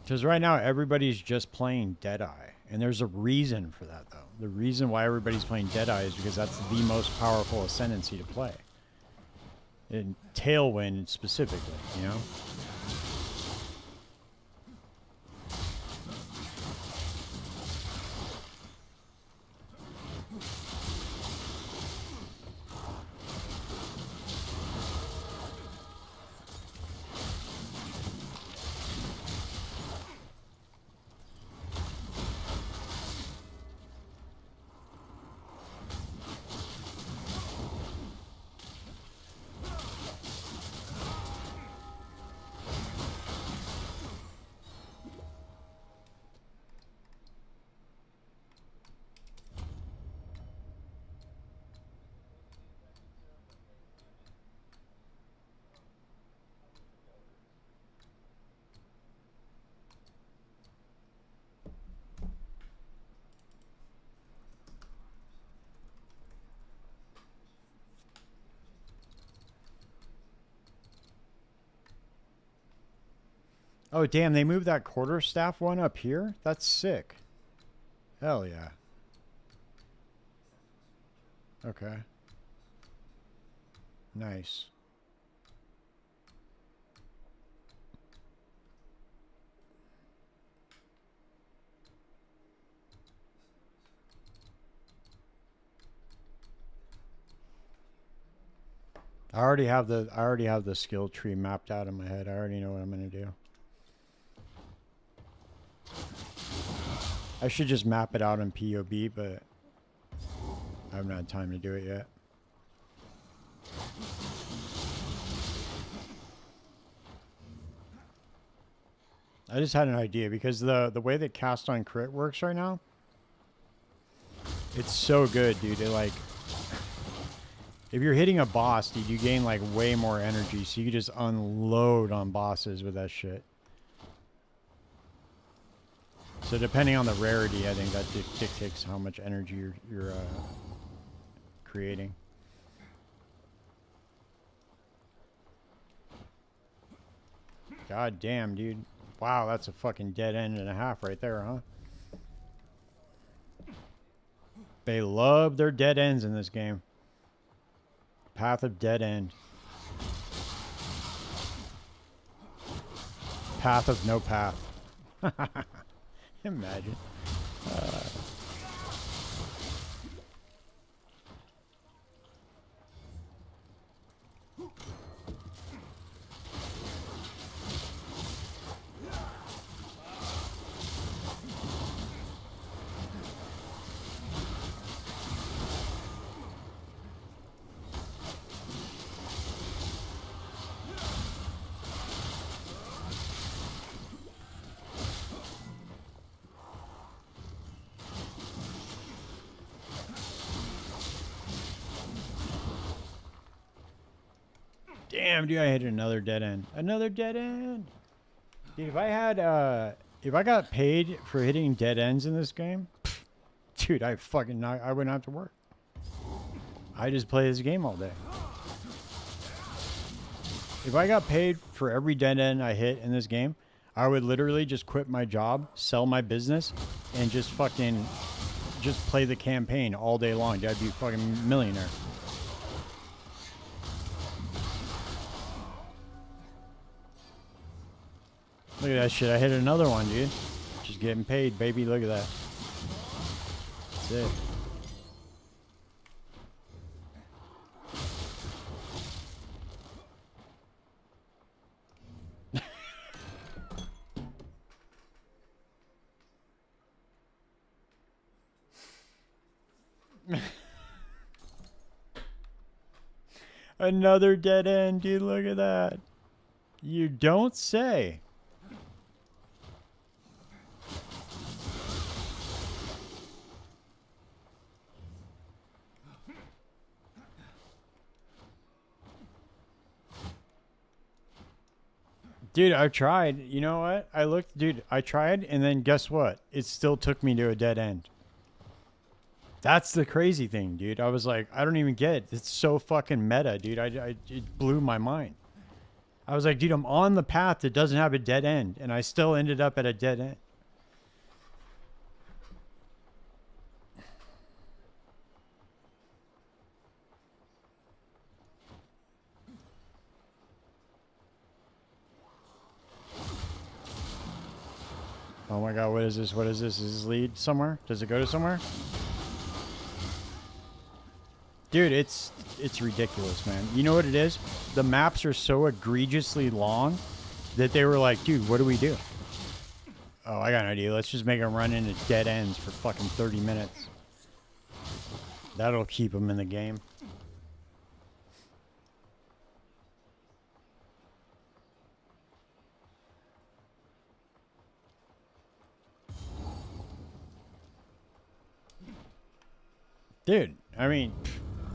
Because right now everybody's just playing Deadeye, and there's a reason for that though. The reason why everybody's playing Deadeye is because that's the most powerful ascendancy to play. In Tailwind specifically, you know? Oh, damn, they moved that quarterstaff one up here? That's sick. Hell yeah. Okay. Nice. I already have the skill tree mapped out in my head. I already know what I'm going to do. I should just map it out in POB, but I haven't had time to do it yet. I just had an idea because the way that cast on crit works right now, it's so good, dude. It like, if you're hitting a boss, dude, you gain like way more energy, so you can just unload on bosses with that shit. So depending on the rarity, I think that dictates how much energy you're creating. God damn, dude. Wow, that's a fucking dead end and a half right there, huh? They love their dead ends in this game. Path of dead end. Path of no path. Imagine. Damn, dude, I hit another dead end. Another dead end. Dude, if I got paid for hitting dead ends in this game, dude, I wouldn't have to work. I just play this game all day. If I got paid for every dead end I hit in this game, I would literally just quit my job, sell my business, and just play the campaign all day long. Dude, I'd be a fucking millionaire. Look at that shit. I hit another one, dude. Just getting paid, baby. Look at that. That's it. Another dead end, dude. Look at that. You don't say. Dude, I've tried. You know what? I tried, and then guess what? It still took me to a dead end. That's the crazy thing, dude. I was like, I don't even get it. It's so fucking meta, dude. It blew my mind. I was like, dude, I'm on the path that doesn't have a dead end, and I still ended up at a dead end. Oh my god, what is this? What is this? Is this lead somewhere? Does it go to somewhere? Dude, it's ridiculous, man. You know what it is? The maps are so egregiously long that they were like, dude, what do we do? Oh, I got an idea. Let's just make them run into dead ends for fucking 30 minutes. That'll keep them in the game. Dude, I mean,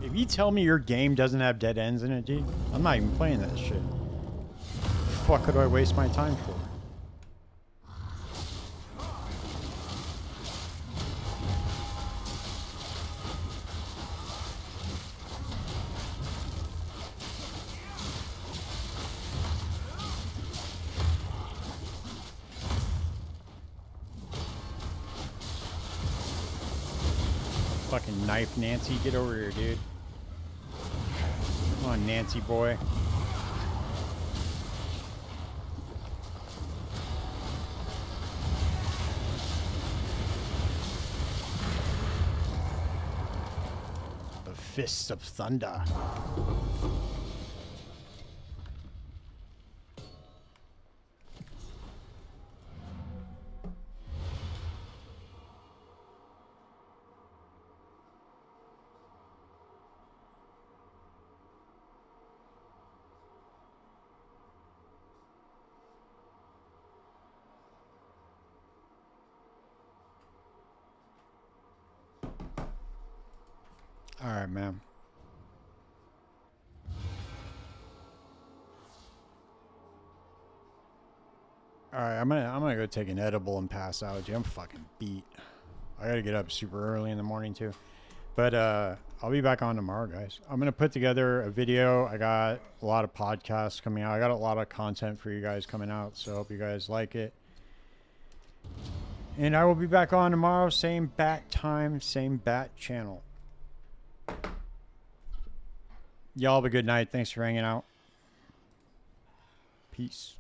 if you tell me your game doesn't have dead ends in it, dude, I'm not even playing that shit. The fuck could I waste my time for? Fucking knife Nancy, get over here, dude. Come on, Nancy boy. The Fists of Thunder. All right, man. All right, I'm gonna go take an edible and pass out, dude. I'm fucking beat. I gotta get up super early in the morning too. But I'll be back on tomorrow, guys. I'm gonna put together a video. I got a lot of podcasts coming out. I got a lot of content for you guys coming out, so I hope you guys like it. And I will be back on tomorrow. Same bat time, same bat channel. Y'all have a good night. Thanks for hanging out. Peace.